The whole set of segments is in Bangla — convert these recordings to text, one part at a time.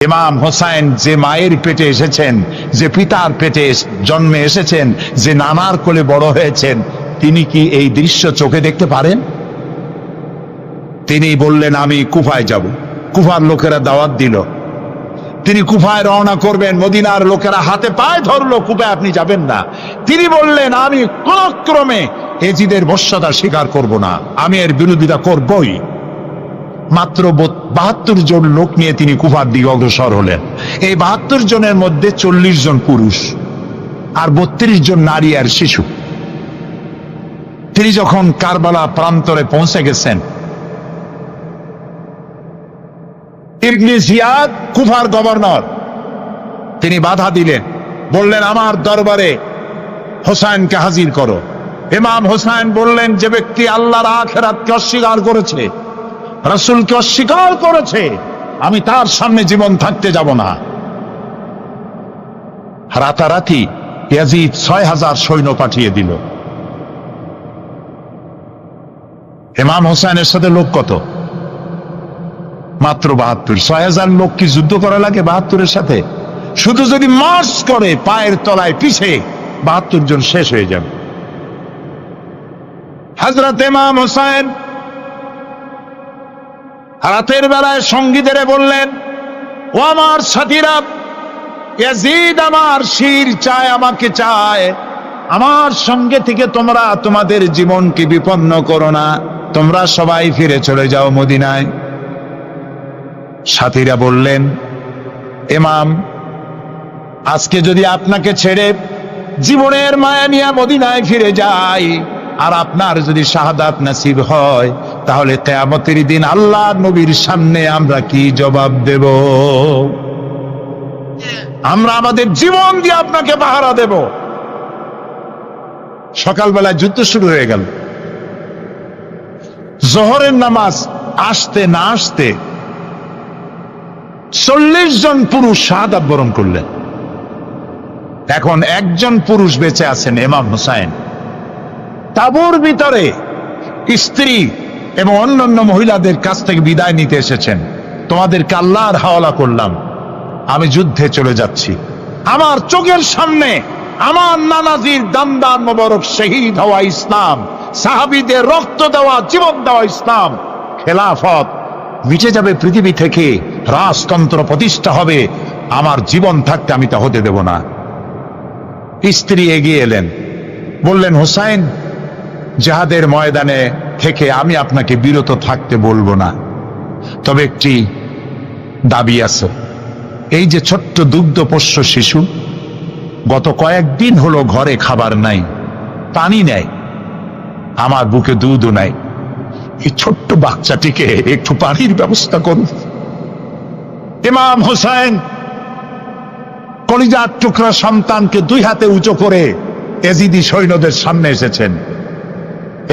ইমাম হোসাইন যে মায়ের পেটে এসেছেন, যে পিতার পেটে জন্মে এসেছেন, যে নানার কোলে বড় হয়েছেন, তিনি কি এই দৃশ্য চোখে দেখতে পারেন? তিনি বললেন আমি কুফায় যাব। কুফার লোকেরা দাওয়াত দিল, তিনি কুফায় রওনা করবেন। মদিনার লোকেরা হাতে পায়ে ধরলো, কুফায় আপনি যাবেন না। তিনি বললেন আমি কোন ক্রমে এজিদের বশ্যতা স্বীকার করব না, আমি এর বিরোধিতা করবই। মাত্র 72 জন লোক নিয়ে তিনি কুফার দিকে অগ্রসর হলেন। এই 72 জনের মধ্যে 40 জন পুরুষ আর 32 জন নারী আর শিশু। তিনি যখন কারবালা প্রান্তরে পৌঁছে গেছেন, ইবনে জিয়াদ কুফার গভর্নর, তিনি বাধা দিলেন, বললেন আমার দরবারে হোসাইনকে হাজির করো। ইমাম হোসাইন বললেন যে ব্যক্তি আল্লাহর আখিরাতকে অস্বীকার করেছে, রাসূলকে অস্বীকার করেছে, আমি তার সামনে জীবন থাকতে যাব না। রাতারাতি ইয়াজিদ 6000 সৈন্য পাঠিয়ে দিল। ইমাম হোসাইনের সাথে লোক কত? মাত্র 72। 6000 লোক কি যুদ্ধ করা লাগে 72-এর সাথে? শুধু যদি মার্চ করে পায়ের তলায় পিছে 72 জন শেষ হয়ে যাবে। হযরত ইমাম হোসাইন রাতের বেলায় সঙ্গীদের বললেন, ও আমার সাথীরা, ইয়াজিদ আমার শির চায়, আমাকে চায়, আমার সঙ্গে থেকে তোমরা তোমাদের জীবনকে বিপন্ন করো না, তোমরা সবাই ফিরে চলে যাও মদিনায়। সাথীরা বললেন, ইমাম আজকে যদি আপনাকে ছেড়ে জীবনের মায়া নিয়ে মদিনায় ফিরে যাই, আর আপনার যদি শাহাদাত নসিব হয়, তাহলে কিয়ামতের দিন আল্লাহ নবীর সামনে আমরা কি জবাব দেব? আমরা আমাদের জীবন দিয়ে আপনাকে পাহারা দেব। সকালবেলা যুদ্ধ শুরু হয়ে গেল। জোহরের নামাজ আসতে না আসতে 40 জন পুরুষ শাহাদাত বরণ করলেন। এখন একজন পুরুষ বেঁচে আছেন, ইমাম হোসাইন। তাঁবুর ভিতরে স্ত্রী এবং অন্যান্য মহিলাদের কাছ থেকে বিদায় নিতে এসেছেন। তোমাদেরকে আল্লাহর হাওয়ালা করলাম, আমি যুদ্ধে চলে যাচ্ছি। আমার চোখের সামনে আমার নানাজির দান্দান মোবারক শহীদ হওয়া ইসলাম, সাহাবীদের রক্ত দেওয়া, জীবন দেওয়া ইসলাম, খেলাফত মিটে যাবে পৃথিবী থেকে, রাজতন্ত্র প্রতিষ্ঠা হবে। আমার জীবন থাকতে আমি তা হতে দেব না। স্ত্রী এগিয়ে এলেন, বললেন, হোসাইন জিহাদের ময়দানে থেকে আমি আপনাকে বিরত থাকতে বলবো না, তবে একটি দাবি আছে। এই যে ছোট্ট দুগ্ধপোষ্য শিশু, গত কয়েকদিন হলো ঘরে খাবার নাই, পানি নেই, আমার বুকে দুধও নাই, এই ছোট্ট বাচ্চাটিকে একটু পানির ব্যবস্থা করুন। ইমাম হোসাইন কলিজার টুকরা সন্তানকে 2 হাতে উঁচু করে এজিদি সৈন্যদের সামনে এসেছেন।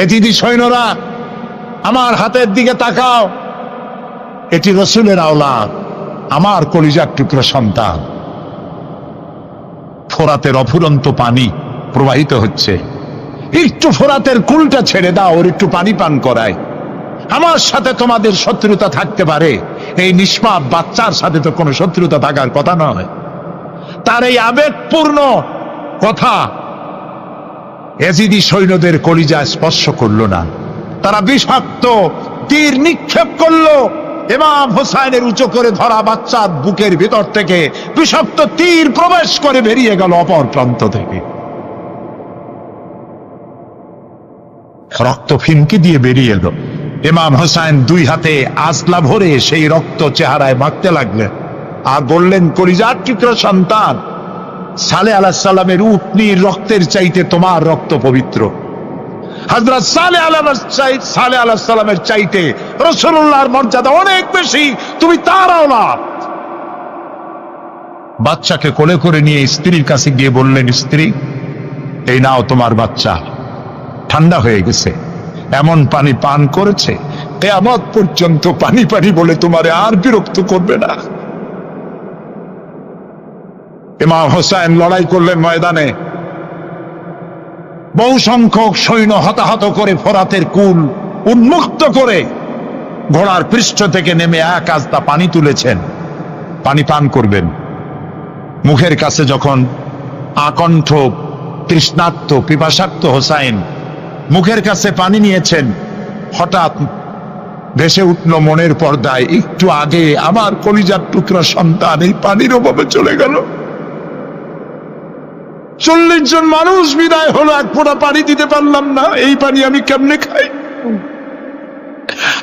এজিদি সৈন্যরা, আমার হাতের দিকে তাকাও, এটি রাসূলের আওলাদ, আমার কলিজার টুকরা সন্তান। ফোরাতের অফুরন্ত পানি প্রবাহিত হচ্ছে, একটু ফোরাতের কুলটা ছেড়ে দাও, ওর একটু পানি পান করায়। আমার সাথে তোমাদের শত্রুতা থাকতে পারে, এই নিষ্পাপ বাচ্চার সাথে তো কোনো শত্রুতা থাকার কথা নয়। তার এই আবেগপূর্ণ কথা এজিদি সৈন্যদের কলিজা স্পর্শ করলো না। তারা বিষাক্ত তীর নিক্ষেপ করলো। ইমাম হোসাইনের উঁচু করে ধরা বাচ্চার বুকের ভিতর থেকে বিষাক্ত তীর প্রবেশ করে বেরিয়ে গেল অপর প্রান্ত থেকে। রক্ত ফিনকি দিয়ে বেরিয়ে এলো। ইমাম হোসাইন 2 হাতে আজলা ভরে সেই রক্ত চেহারায় মাখতে লাগলেন আর বললেন, কলিজার টুকরা সন্তান, সালেহ আলাইহিস সালামের উটনির রক্তের চাইতে তোমার রক্ত পবিত্র। হযরত সালেহ আলাইহিস সালামের চাইতে রাসূলুল্লাহর মর্যাদা অনেক বেশি, তুমি তার আওলাদ। বাচ্চাকে কোলে করে নিয়ে স্ত্রীর কাছে গিয়ে বললেন, স্ত্রী এই নাও তোমার বাচ্চা, ঠান্ডা হয়ে গেছে, এমন পানি পান করেছে কিয়ামত পর্যন্ত পানি পানি বলে তোমারে আর বিরক্ত করবে না। ইমাম হোসাইন লড়াই করলেন ময়দানে। বহু সংখ্যক সৈন্য হতাহত করে ফোরাতের কুল উন্মুক্ত করে ঘোড়ার পৃষ্ঠ থেকে নেমে 1 আস্তা পানি তুলেছেন। পানি পান করবেন। মুখের কাছে যখন আকণ্ঠ তৃষ্ণার্ত পিপাসার্ত হোসাইন মুখের কাছে পানি নিয়েছেন, হঠাৎ ভেসে উঠল মনের পর্দায়, একটু আগে আমার কলিজার টুকরা সন্তান এই পানির অভাবে চলে গেল। 40 জন মানুষ বিদায় হলো, এক ফোঁটা পানি দিতে পারলাম না, এই পানি আমি কেমনে খাই?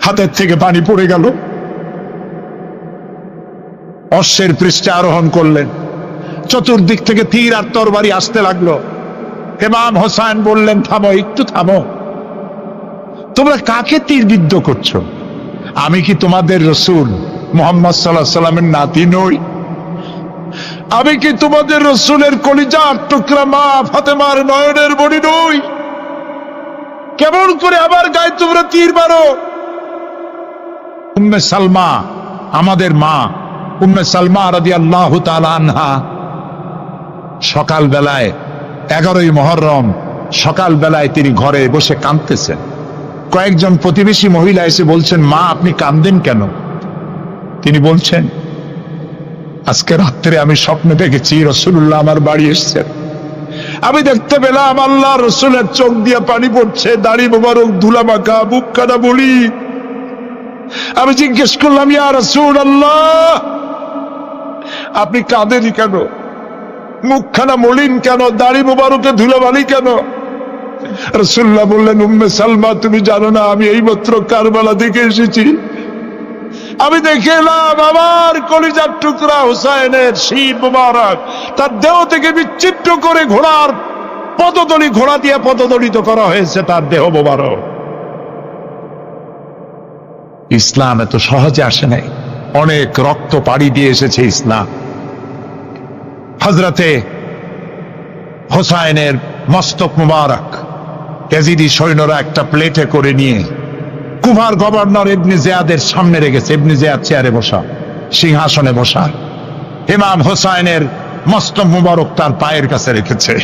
হাতের থেকে পানি পড়ে গেল। অশ্বের পৃষ্ঠে আরোহণ করলেন, চতুর্দিক থেকে তীর আর তরবারি আসতে লাগলো। ইমাম হোসেন বললেন, থামো, একটু থামো, তোমরা কাকে তীরবিদ্ধ করছো? আমি কি তোমাদের রসুল মুহাম্মদ সাল্লাল্লাহু আলাইহি সাল্লামের নাতি নই? আমি কি তোমাদের রসুলের কলিজার টুকরা মা ফাতেমার নয়নের মণি নই? কেমন করে আমার গায়ে তোমরা তীর মারো? উম্মে সালমা, আমাদের মা উম্মে সালমা রাদিয়াল্লাহু তাআলা আনহা, সকাল বেলায় 11ই মুহররম সকাল বেলায় তিনি ঘরে বসে কাঁদতেছেন। কয়েকজন প্রতিবেশী মহিলা এসে বলছেন, মা আপনি কাঁদেন কেন? তিনি বলছেন, আজকে রাত্রে আমি স্বপ্নে দেখেছি রাসূলুল্লাহ আমার বাড়ি এসেছেন। আমি দেখতে পেলাম আল্লাহ রসুলের চোখ দিয়ে পানি পড়ছে, দাড়ি মোবারক ধুলা মাখা, বুকখানা বলি। আমি জিজ্ঞেস করলাম, ইয়া রাসূলুল্লাহ আপনি কাঁদেনই কেন? মুখখানা মলিন কেন? দাড়ি মোবারকে ধুলাবালি কেন? রাসূলুল্লাহ বললেন, উম্মে সালমা তুমি জানো না আমি এইমাত্র কারবালা থেকে এসেছি। আমি দেখে এলাম আমার কলিজার টুকরা হুসাইনের শির মোবারক তার দেহ থেকে বিচ্ছিন্ন করে ঘোড়ার পদতলি, ঘোড়া দিয়ে পদদলিত করা হয়েছে তার দেহ মোবারক। ইসলাম এত সহজে আসে নাই, অনেক রক্ত পাড়ি দিয়ে এসেছে ইসলাম। হযরতে হোসাইনের মস্তক মুবারক ইয়াজিদি সৈন্যরা একটা প্লেটে করে নিয়ে কুফার গভর্নর ইবনে জিয়াদের সামনে রেখেছে। ইবনে জিয়াদ চেয়ারে বসা, সিংহাসনে বসা, ইমাম হোসাইনের মস্তক মুবারক তার পায়ের কাছে রেখেছে।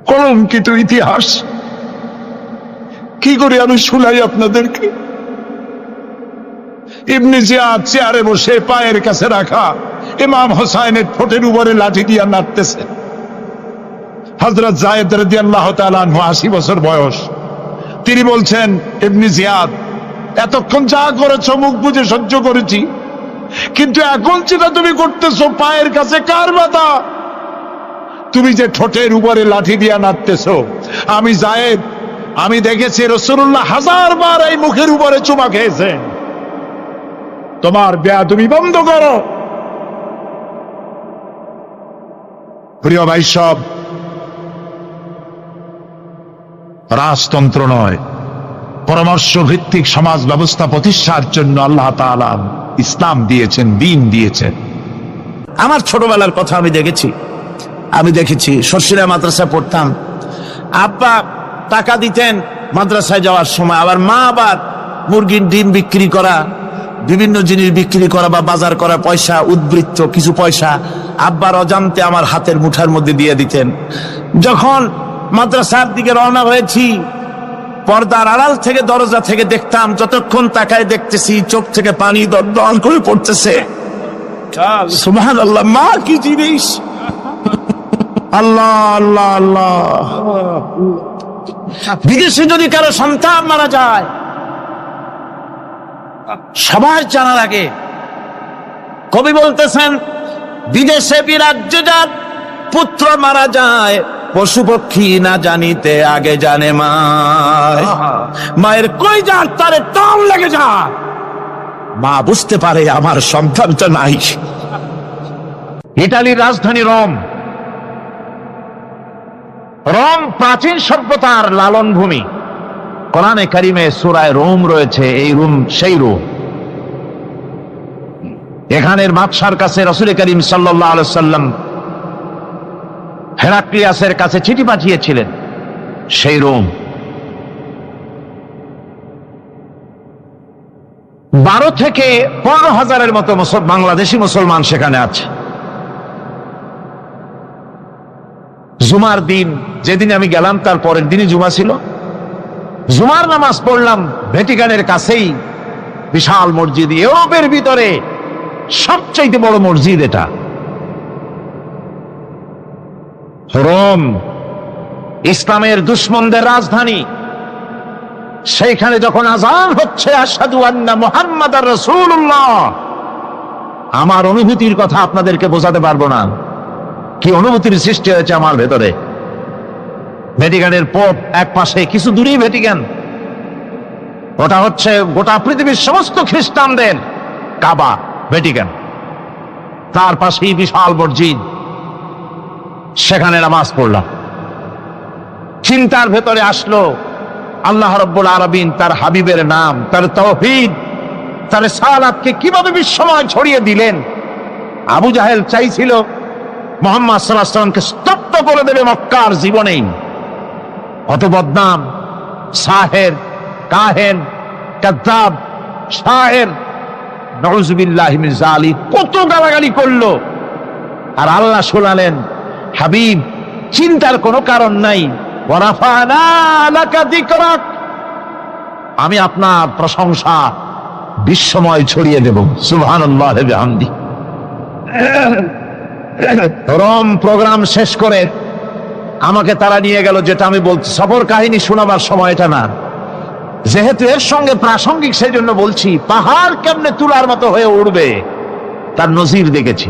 কলঙ্কিত ইতিহাস, কি করে আমি শুনাই আপনাদেরকে? ইবনে জিয়াদ চেয়ারে বসে পায়ের কাছে রাখা ইমাম হোসাইনের ঠোঁটের উপরে লাঠি দিয়ে নাড়তেছে। হযরত যায়েদ রাদিয়াল্লাহু তাআলা আনহু 80 বছর বয়স, তিনি বলছেন, ইবনে জিয়াদ এতক্ষণ যা করেছ মুখ বুজে সহ্য করেছি, কিন্তু এখন যেটা তুমি করতেছো পায়ের কাছে কার ব্যথা? তুমি যে ঠোঁটের উপরে লাঠি দিয়া নাড়তেছো, আমি যায়েদ আমি দেখেছি রাসূলুল্লাহ 1000 বার এই মুখের উপরে চুমা খেয়েছেন। তোমার বেয়াদবি বন্ধ করো। প্রিয় ভাই, সব রাজতন্ত্র নয়, পরামর্শ ভিত্তিক সমাজ ব্যবস্থা প্রতিষ্ঠার জন্য আল্লাহ তাআলা ইসলাম দিয়েছেন, দ্বীন দিয়েছেন। আমার ছোটবেলার কথা আমি দেখেছি সরসিরা মাদ্রাসায় পড়তাম। আব্বা টাকা দিতেন মাদ্রাসায় যাওয়ার সময়, আবার মা আবার মুরগির ডিম বিক্রি করা, বিভিন্ন জিনিস বিক্রি করা বা বাজার করা পয়সা, উদ্বৃত্ত কিছু পয়সা আব্বার অজান্তে আমার হাতের মুঠার মধ্যে দিয়ে দিতেন। যখন মাদ্রাসার দিকে রওনা হয়েছি, পর্দার আড়াল থেকে দরজা থেকে দেখতাম, যতক্ষণ তাকায় দেখতেছি চোখ থেকে পানি দরদর করে পড়তেছে। সুবহানাল্লাহ, মা কি জিনিস! আল্লাহ আল্লাহ আল্লাহ। বিদেশে যদি কারো সন্তান মারা যায়, সবার জানার আগে কবি বলতেছেন, বিদেশে বিরাজ্যে যার পুত্র মারা যায়, পশু পক্ষী না জানিতে আগে জানে মা। মায়ের কই যার তারে টান লেগে যায়, মা বুঝতে পারে আমার সন্তানটা নাই। ইতালির রাজধানী রোম। রোম প্রাচীন সভ্যতার লালন ভূমি। কোরআনে কারিমে সূরায় রোম রয়েছে, এই রোম সেই রোম। এখানের বাদশার কাছে রাসূল করিম সাল্লাল্লাহু আলাইহি ওয়াসাল্লাম হেরাক্লিয়াসের কাছে চিঠি পাঠিয়েছিলেন, সেই রোম। 12 থেকে 15 হাজারের মতো বাংলাদেশি মুসলমান সেখানে আছে। জুমার দিন, যেদিন আমি গেলাম তার পরের দিনই জুমা ছিল, জুমার নামাজ পড়লাম ভ্যাটিকানের কাছেই বিশাল মসজিদ, ইউরোপের ভিতরে সবচাইতে বড় মসজিদ এটা। রোম ইসলামের দুশমনদের রাজধানী। সেইখানে যখন আযান হচ্ছে আশহাদু আন্না মুহাম্মাদার রাসূলুল্লাহ, আমার অনুভূতির কথা আপনাদেরকে বোঝাতে পারবো না, কি অনুভূতির সৃষ্টি হয়েছে আমার ভেতরে। ভ্যাটিকানের পোপ এক পাশে, কিছু দূরেই ভ্যাটিকান, ওটা হচ্ছে গোটা পৃথিবীর সমস্ত খ্রিস্টানদের কাবা, ভ্যাটিকান। তার পাশেই বিশাল মসজিদ, সেখানে নামাজ পড়লাম। চিন্তার ভেতরে আসলো আল্লাহ রাব্বুল আলামিন তার হাবিবের নাম, তার তাওহীদ, তার রিসালাতকে কিভাবে বিশ্বময় ছড়িয়ে দিলেন। আবু জাহেল চাইছিল মুহাম্মদ সাল্লাল্লাহু আলাইহি ওয়াসাল্লামকে স্তব্ধ করে দেবে মক্কার জীবনেই। কত বদনাম, সাহের, কাহেন, কাযযাব, শায়ের, নাউযুবিল্লাহি মিন যালিক, কত গালাগালি করলো। আর আল্লাহ শোনালেন, হাবিব চিন্তার কোনো কারণ নাই, ওয়া রাফা'না লাকা যিকরাক, আমি আপনার প্রশংসা বিশ্বময় ছড়িয়ে দেব। সুবহানাল্লাহি ওয়া বিহামদি। রোম প্রোগ্রাম শেষ করে আমাকে তারা নিয়ে গেল, যেটা আমি বলছি সফর কাহিনী শোনাবার সময় এটা না, যেহেতু এর সঙ্গে প্রাসঙ্গিক সেই জন্য বলছি। পাহাড় কেমনে তুলার মতো হয়ে উঠবে তার নজির দেখেছি।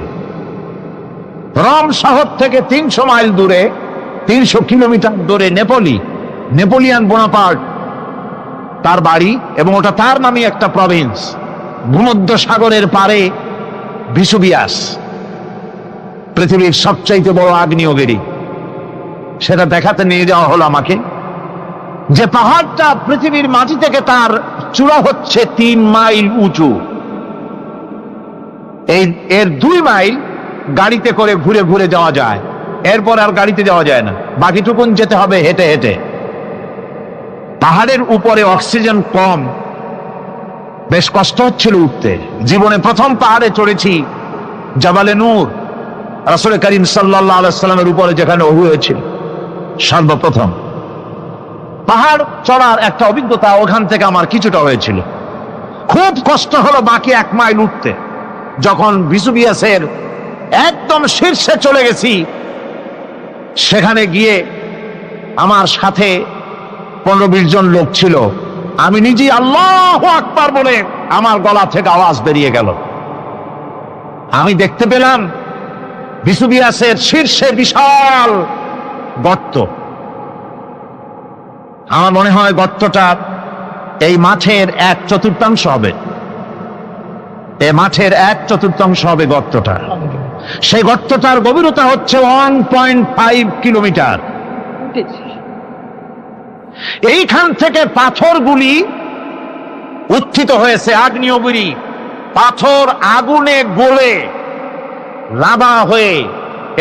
রোম শহর থেকে 300 মাইল দূরে, 300 কিলোমিটার দূরে নেপোলিয়ান বোনাপার্ট তার বাড়ি, এবং ওটা তার নামে একটা প্রভিন্স। ভূমধ্য সাগরের পারে ভিসুভিয়াস, পৃথিবীর সবচাইতে বড় আগ্নেয়গিরি, সেটা দেখাতে নিয়ে যাওয়া হলো আমাকে। যে পাহাড়টা পৃথিবীর মাটি থেকে তার চূড়া হচ্ছে 3 মাইল উঁচু, এর 2 মাইল গাড়িতে করে ঘুরে ঘুরে যাওয়া যায়, এরপর আর গাড়িতে যাওয়া যায় না, বাকিটুকুন যেতে হবে হেঁটে হেঁটে। পাহাড়ের উপরে অক্সিজেন কম, বেশ কষ্ট হচ্ছিল উঠতে। জীবনে প্রথম পাহাড়ে চড়েছি জাবালে নূর, রাসূল করিম সাল্লাল্লাহু আলাইহি ওয়াসাল্লামের উপরে যেখানে ওহী হয়েছিল সর্বপ্রথম। পাহাড় চড়ার একটা অভিজ্ঞতা ওখান থেকে আমার কিছুটা হয়েছিল। খুব কষ্ট হলো বাকি 1 মাইল উঠতে। যখন ভিসুভিয়াসের একদম শীর্ষে চলে গেছি, সেখানে গিয়ে আমার সাথে 15-20 জন লোক ছিল। আমি নিজেই আল্লাহু আকবার বলে আমার গলা থেকে আওয়াজ বেরিয়ে গেল। আমি দেখতে পেলাম ভিসুভিয়াসের শীর্ষে বিশাল গর্ত। আমার মনে হয় গর্তটা এই মাঠের 1/4 হবে, এই মাঠের 1/4 হবে গর্তটা। সেই গর্তটার গভীরতা হচ্ছে 1.5 কিলোমিটার। এইখান থেকে পাথরগুলি উত্থিত হয়েছে, আগ্নেয়গিরি পাথর আগুনে গলে লাভা হয়ে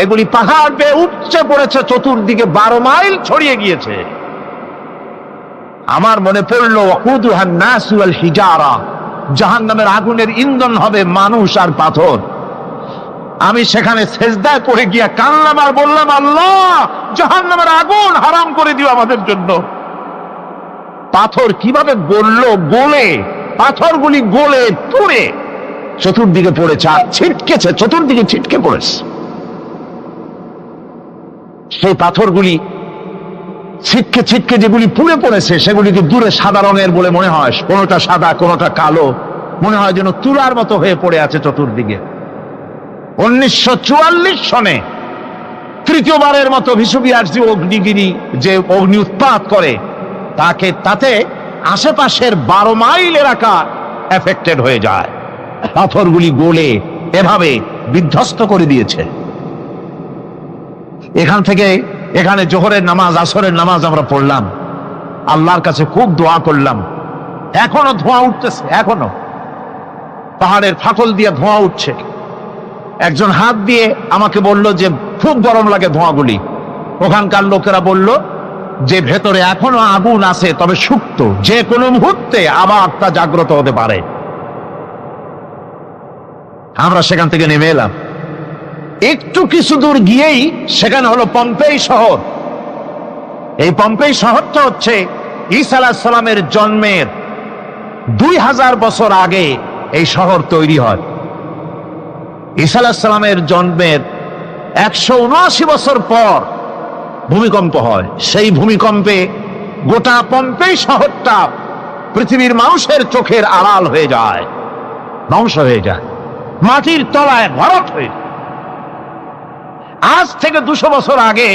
এগুলি পাহাড় বেয়ে উঠছে পড়েছে, চতুর্দিকে 12 মাইল ছড়িয়ে গিয়েছে। আমার মনে পড়লো ওয়াকুদুহান নাস ওয়াল হিজারা, জাহান্নামের আগুনের ইন্ধন হবে মানুষ আর পাথর। আমি সেখানে সেজদায় পড়ে গিয়া কান্নাম আর বললাম, আল্লাহ জাহান্নামের আগুন হারাম করে দিও আমাদের জন্য। পাথর কিভাবে গললো, গলে পাথরগুলি গলে পুড়ে চতুর্দিকে পড়েছে, আর ছিটকেছে, চতুর্দিকে ছিটকে পড়েছে। সেই পাথরগুলি ছিটকে ছিটকে যেগুলি পুড়ে পড়েছে, সেগুলিকে দূরে সাদা রঙের বলে মনে হয়, কোনোটা সাদা কোনোটা কালো, মনে হয় যেন তুলার মতো হয়ে পড়ে আছে চতুর্দিকে। 1944 সনে তৃতীয়বারের মতো ভিসুভিয়াস যে অগ্নিগিরি, যে অগ্নি উৎপাত করে, তাতে আশেপাশের 12 মাইল এলাকা এফেক্টেড হয়ে যায়। পাথরগুলি গলে এভাবে বিধ্বস্ত করে দিয়েছে। এখান থেকে এখানে জোহরের নামাজ, আসরের নামাজ আমরা পড়লাম, আল্লাহর কাছে খুব দোয়া করলাম। এখনো ধোঁয়া উঠতেছে, এখনো পাহাড়ের ফাটল দিয়ে ধোঁয়া উঠছে। একজন হাত দিয়ে আমাকে বলল যে খুব গরম লাগে ধোঁয়াগুলি। ওখানকার লোকেরা বলল যে ভেতরে এখনো আগুন আছে, তবে সুপ্ত, যে কোনো মুহূর্তে আবার তা জাগ্রত হতে পারে। আমরা সেখান থেকে নেমে এলাম। একটু কিছু দূর গিয়েই সেখানে হলো পম্পেই শহর। এই পম্পেই শহরটা হচ্ছে ঈসা আলাইহিস সালামের জন্মের 2000 বছর আগে এই শহর তৈরি হয়। ঈসা আলাইহিস সালামের জন্মের 179 বছর পর ভূমিকম্প হয়। সেই ভূমিকম্পে গোটা পম্পেই শহরটা পৃথিবীর মানুষের চোখের আড়াল হয়ে যায়, ধ্বংস হয়ে যায়, মাটির তলায় ভরাট হয়ে যায়। আজ থেকে 200 বছর আগে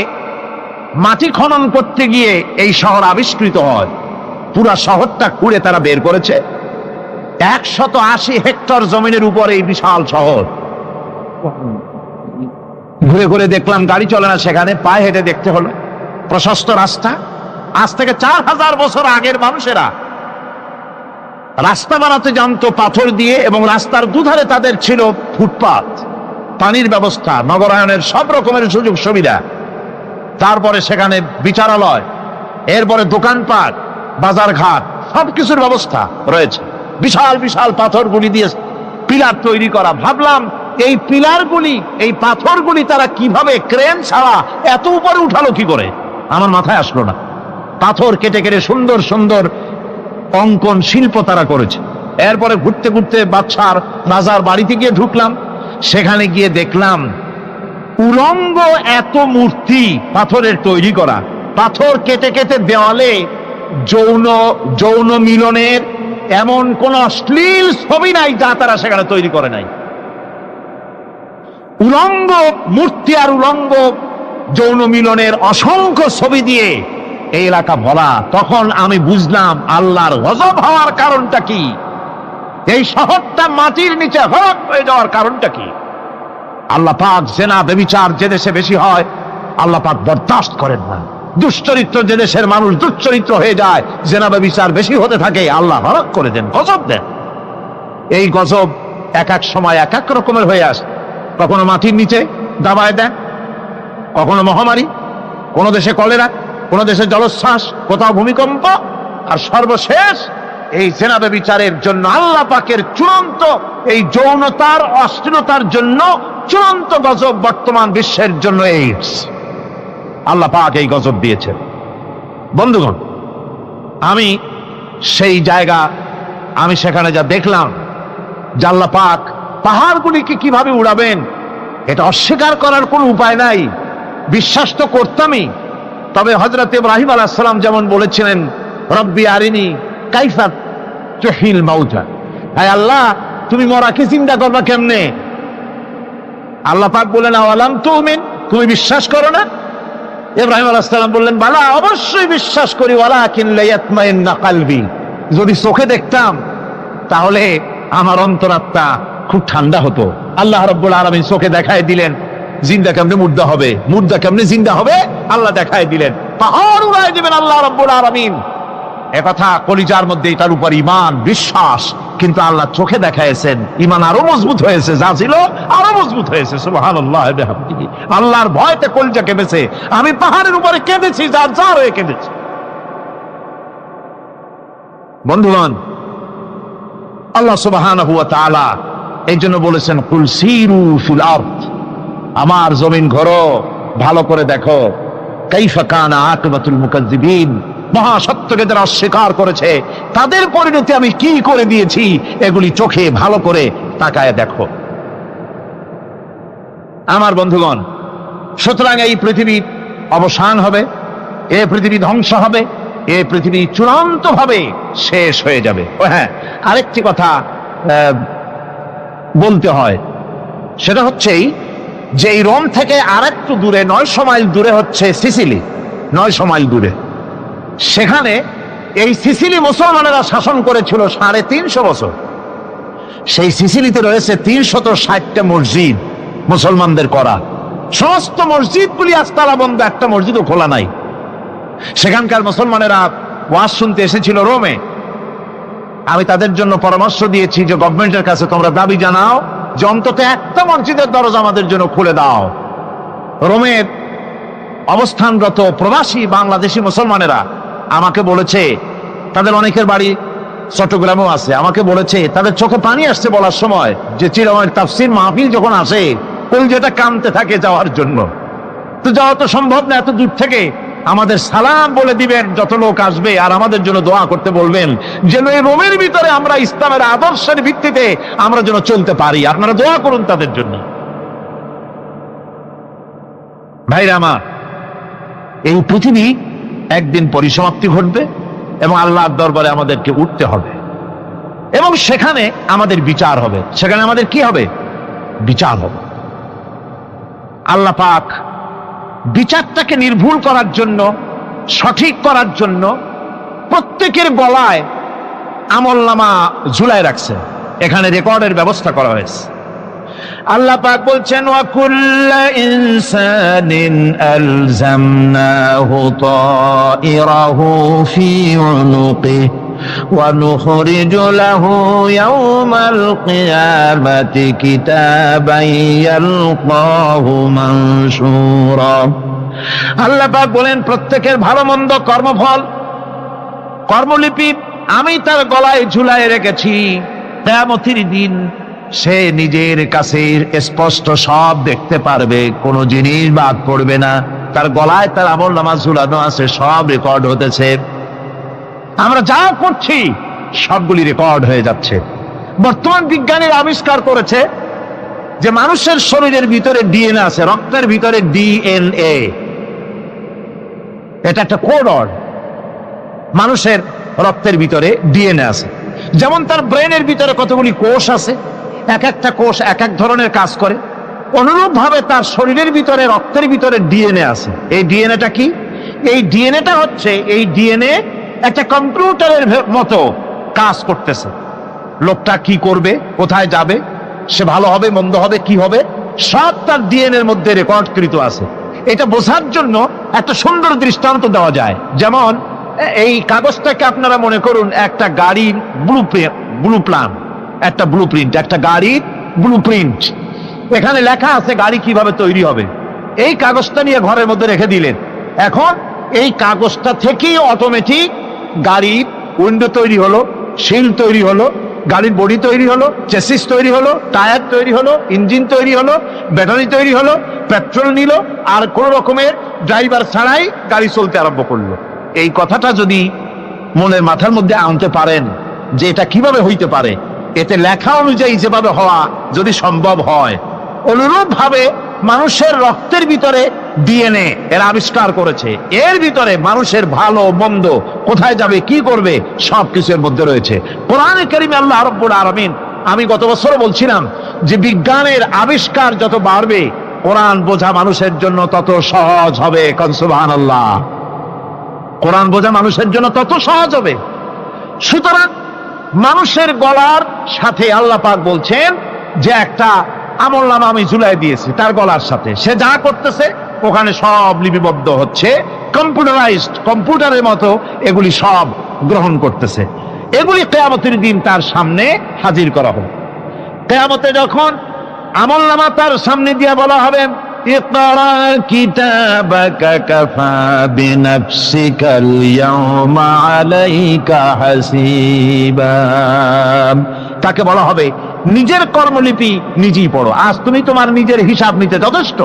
মাটি খনন করতে গিয়ে এই শহর আবিষ্কৃত হয়। পুরা শহরটা খুঁড়ে তারা বের করেছে। 180 হেক্টর জমিনের উপর এই বিশাল শহর। ঘুরে ঘুরে দেখলাম গাড়ি চলে না সেখানে, পায়ে হেঁটে দেখতে হলো। প্রশস্ত রাস্তা। আজ থেকে 4000 বছর আগের মানুষেরা রাস্তা বানাতে জানতো পাথর দিয়ে, এবং রাস্তার দুধারে তাদের ছিল ফুটপাত, পানির ব্যবস্থা, নগরায়নের সব রকমের সুযোগ সুবিধা। তারপরে সেখানে বিচারালয়, এরপরে দোকানপাট, বাজার ঘাট, সবকিছুর ব্যবস্থা রয়েছে। বিশাল বিশাল পাথরগুলি দিয়ে পিলার তৈরি করা। ভাবলাম এই পিলারগুলি, এই পাথরগুলি তারা কিভাবে ক্রেন ছাড়া এত উপরে উঠালো কি করে, আমার মাথায় আসলো না। পাথর কেটে কেটে সুন্দর সুন্দর অঙ্কন শিল্প তারা করেছে। এরপরে ঘুরতে ঘুরতে বাদশার রাজার বাড়িতে গিয়ে ঢুকলাম। সেখানে গিয়ে দেখলাম উলঙ্গ এত মূর্তি পাথরের তৈরি করা। পাথর কেটে কেটে দেওয়ালে যৌন মিলনের এমন কোন অশ্লীল ছবি নাই যা তারা সেখানে তৈরি করে নাই। উলঙ্গ মূর্তি আর উলঙ্গ যৌন মিলনের অসংখ্য ছবি দিয়ে এই এলাকা ভরা। তখন আমি বুঝলাম আল্লাহর গজব হওয়ার কারণটা কি, এই শহরটা মাটির নিচে হরক হয়ে যাওয়ার কারণটা কি। আল্লাহ পাক জেনা ব্যভিচার যে দেশে বেশি হয় আল্লাহ পাক বরদাস্ত করেন না। দুশ্চরিত্র যে দেশের মানুষ দুশ্চরিত্র হয়ে যায়, জেনা ব্যভিচার বেশি হতে থাকে, আল্লাহ হরক করে দেন, গজব দেন। এই গজব এক এক সময় এক এক রকমের হয়ে আসে। কখনো মাটির নিচে দাবায় দেন, কখনো মহামারী, কোন দেশে কলেরা, কোন দেশে জলোচ্ছ্বাস, কোথাও ভূমিকম্প, আর সর্বশেষ এই জেনা ব্যভিচারের জন্য আল্লাহ পাকের চূড়ান্ত এই যৌনতার অশ্লীলতার জন্য চূড়ান্ত গজব বর্তমান বিশ্বের জন্য এইডস। আল্লাহ পাক এই গজব দিয়েছেন। বন্ধুগণ, আমি সেই জায়গা, আমি সেখানে যা দেখলাম যে আল্লাহ পাক পাহাড়গুলিকে কিভাবে উড়াবেন এটা অস্বীকার করার কোনো উপায় নাই। বিশ্বাস তো করতামই, তবে হযরত ইব্রাহিম আলাইহিস সালাম যেমন বলেছিলেন, রব্বি আরিনি কাইফা তুহিল মাউতা, হায় আল্লাহ তুমি মরাকে জিন্দা করবা কেমনে? আল্লাহ পাক বলেন আওয়ালাম তুমিন, তুমি বিশ্বাস করো না? ইব্রাহিম আলাইহিস সালাম বললেন বালা, অবশ্যই বিশ্বাস করি, ওয়ালাকিন লিয়াতমাইন্না কলবি, যদি চোখে দেখতাম তাহলে আমার অন্তরাত্মা খুব ঠান্ডা হতো। আল্লাহ রাব্বুল আলামিন চোখে দেখায় দিলেন জিন্দা কেমনে মুর্দা হবে, মুর্দা কেমনে জিন্দা হবে, আল্লাহ দেখায় দিলেন। পাহাড় উড়ায় দিবেন আল্লাহ রাব্বুল আলামিন। একথা কলিজার মধ্যে তার উপর ঈমান বিশ্বাস, কিন্তু আল্লাহ চোখে দেখাইছেন, ঈমান আরো মজবুত হয়েছে, যা ছিল আরো মজবুত হয়েছে। সুবহানাল্লাহ ওয়া বিহামদিহি। আল্লাহর ভয়তে কলিজা কেঁদেছে। আমি পাহাড়ের উপরে কেঁদেছি, যার যার হয়ে কেঁদেছি। বন্ধুগণ, আল্লাহ সুবহানাহু ওয়া তাআলা এই জন্য বলেছেন কুল সিরু ফিল আরদ, আমার জমিন ঘোরো, ভালো করে দেখো, কাইফা কানা আকিবাতুল মুকাজ্জিবিন, মহাসত্যকে যারা অস্বীকার করেছে তাদের পরিণতি আমি কি করে দিয়েছি, এগুলি চোখে ভালো করে তাকায় দেখো। আমার বন্ধুগণ, সুতরাং এই পৃথিবীর অবসান হবে, এই পৃথিবী ধ্বংস হবে, এই পৃথিবী চূড়ান্ত ভাবে শেষ হয়ে যাবে। ও হ্যাঁ, আরেকটি কথা বলতে হয়, সেটা হচ্ছেই যে এই রোম থেকে আর একটু দূরে 900 মাইল দূরে হচ্ছে সিসিলি। 900 মাইল দূরে, সেখানে এই সিসিলি মুসলমানেরা শাসন করেছিল 350 বছর। সেই সিসিলিতে রয়েছে 360টা মসজিদ মুসলমানদের করা। সমস্ত মসজিদগুলি আজ তালা বন্ধ, একটা মসজিদও খোলা নাই। সেখানকার মুসলমানেরা ওয়াজ শুনতে এসেছিল রোমে। আমি তাদের জন্য পরামর্শ দিয়েছি যে গভর্নমেন্টের কাছে তোমরা দাবি জানাও যে অন্তত একটা মসজিদের দরজা আমাদের জন্য খুলে দাও। রোমের অবস্থানরত প্রবাসী বাংলাদেশি মুসলমানেরা আমাকে বলেছে, তাদের অনেকের বাড়ি চট্টগ্রামেও আছে, আমাকে বলেছে তাদের চোখে পানি আসছে বলার সময় যে চিরময় তাফসীর মাহফিল যখন আসে কলজেটা কাঁদতে থাকে যাওয়ার জন্য। তো যাওয়া তো সম্ভব না এত দূর থেকে, আমাদের সালাম বলে দিবেন যত লোক আসবে, আর আমাদের জন্য দোয়া করতে বলবেন যেন এই রোমের ভিতরে আমরা ইসলামের আদর্শের ভিত্তিতে আমরা যেন চলতে পারি। আপনারা দোয়া করুন তাদের জন্য। ভাইরা আমার, এই পৃথিবী একদিন পরিসমাপ্তি ঘটবে এবং আল্লাহর দরবারে আমাদেরকে উঠতে হবে এবং সেখানে আমাদের বিচার হবে। সেখানে আমাদের কি হবে? বিচার হবে। আল্লাহ পাক বিচারটাকে নির্ভুল করার জন্য, সঠিক করার জন্য প্রত্যেকের গলায় আমলনামা ঝুলায় রাখছে। এখানে রেকর্ডের ব্যবস্থা করা হয়েছে। আল্লাহ পাক বলছেন, ওয়া কুল্লা ইনসানিন আলজামনাহু তাইরাহু ফি উনুকিহি ওয়া নুখরিজু লাহু ইয়াওমাল কিয়ামাতি কিতাবান ইয়ালকাহু মানশুরা। আল্লাহ পাক বলেন, প্রত্যেকের ভালো মন্দ কর্মফল, কর্মলিপি আমি তার গলায় ঝুলায় রেখেছি। কিয়ামতের দিন সে নিজের কাছে স্পষ্ট সব দেখতে পারবে, কোনো জিনিস বাদ পড়বে না। তার গলায় তার আমলনামা ঝুলানো আছে, সব রেকর্ড হতেছে। আমরা যা করছি সবগুলি রেকর্ড হয়ে যাচ্ছে। বর্তমান বিজ্ঞানীরা আবিষ্কার করেছে যে মানুষের শরীরের ভিতরে ডিএনএ আছে, রক্তের ভিতরে ডিএনএ। এটা একটা কোড। মানুষের রক্তের ভিতরে ডিএনএ আছে। যেমন তার ব্রেনের ভিতরে কতগুলি কোষ আছে, এক একটা কোষ এক এক ধরনের কাজ করে, অনুরূপ ভাবে তার শরীরের ভিতরে রক্তের ভিতরে ডিএনএ আছে। এই ডিএনএটা কি? এই ডিএনএটা হচ্ছে, এই ডিএনএ একটা কম্পিউটারের মতো কাজ করতেছে। লোকটা কি করবে, কোথায় যাবে, সে ভালো হবে মন্দ হবে কি হবে, সব তার ডিএনএর মধ্যে রেকর্ডকৃত আছে। এটা বোঝার জন্য একটা সুন্দর দৃষ্টান্ত দেওয়া যায়। যেমন এই কাগজটাকে আপনারা মনে করুন একটা গাড়ির একটা ব্লুপ্রিন্ট, একটা গাড়ির ব্লুপ্রিন্ট। এখানে লেখা আছে গাড়ি কিভাবে তৈরি হবে। এই কাগজটা নিয়ে ঘরের মধ্যে রেখে দিলেন। এখন এই কাগজটা থেকেই অটোমেটিক গাড়ির উইন্ডো তৈরি হলো, শিল তৈরি হলো, গাড়ির বডি তৈরি হলো, চেসিস তৈরি হলো, টায়ার তৈরি হলো, ইঞ্জিন তৈরি হলো, ব্যাটারি তৈরি হলো, পেট্রোল নিল, আর কোন রকমের ড্রাইভার ছাড়াই গাড়ি চলতে আরম্ভ করলো। এই কথাটা যদি মনের মাথার মধ্যে আনতে পারেন যে এটা কিভাবে হইতে পারে, এতে লেখা অনুযায়ী যেভাবে হওয়া যদি সম্ভব হয়, অনুরূপ ভাবে মানুষের রক্তের ভিতরে ডিএনএ এর আবিষ্কার করেছে। এর ভিতরে মানুষের ভালো মন্দ, কোথায় যাবে কি করবে, সবকিছু এর মধ্যে রয়েছে। কোরআনে কারীমে আল্লাহ রাব্বুল আলামিন, আমি গত বছর বলছিলাম যে বিজ্ঞানের আবিষ্কার যত বাড়বে কোরআন বোঝা মানুষের জন্য তত সহজ হবে। কোন সুবহানাল্লাহ। কোরআন বোঝা মানুষের জন্য তত সহজ হবে। সুতরাং মানুষের গলার সাথে আল্লাহ পাক বলছেন যে একটা আমলনামা আমি ঝুলাই দিয়েছি তার গলার সাথে। সে যা করতেছে ওখানে সব লিপিবদ্ধ হচ্ছে, কম্পিউটারাইজড, কম্পিউটারের মতো এগুলি সব গ্রহণ করতেছে। এগুলি কিয়ামতের দিন তার সামনে হাজির করা হবে। কিয়ামতে যখন আমলনামা তার সামনে দিয়ে বলা হবে, ইকরা কিতাবাকা কাফা বিনাফসিকাল ইয়াওমা আলাইকা হাসিবা, তাকে বলা হবে নিজের কর্মলিপি নিজেই পড়ো, আজ তুমি তোমার নিজের হিসাব নিতে যথেষ্ট।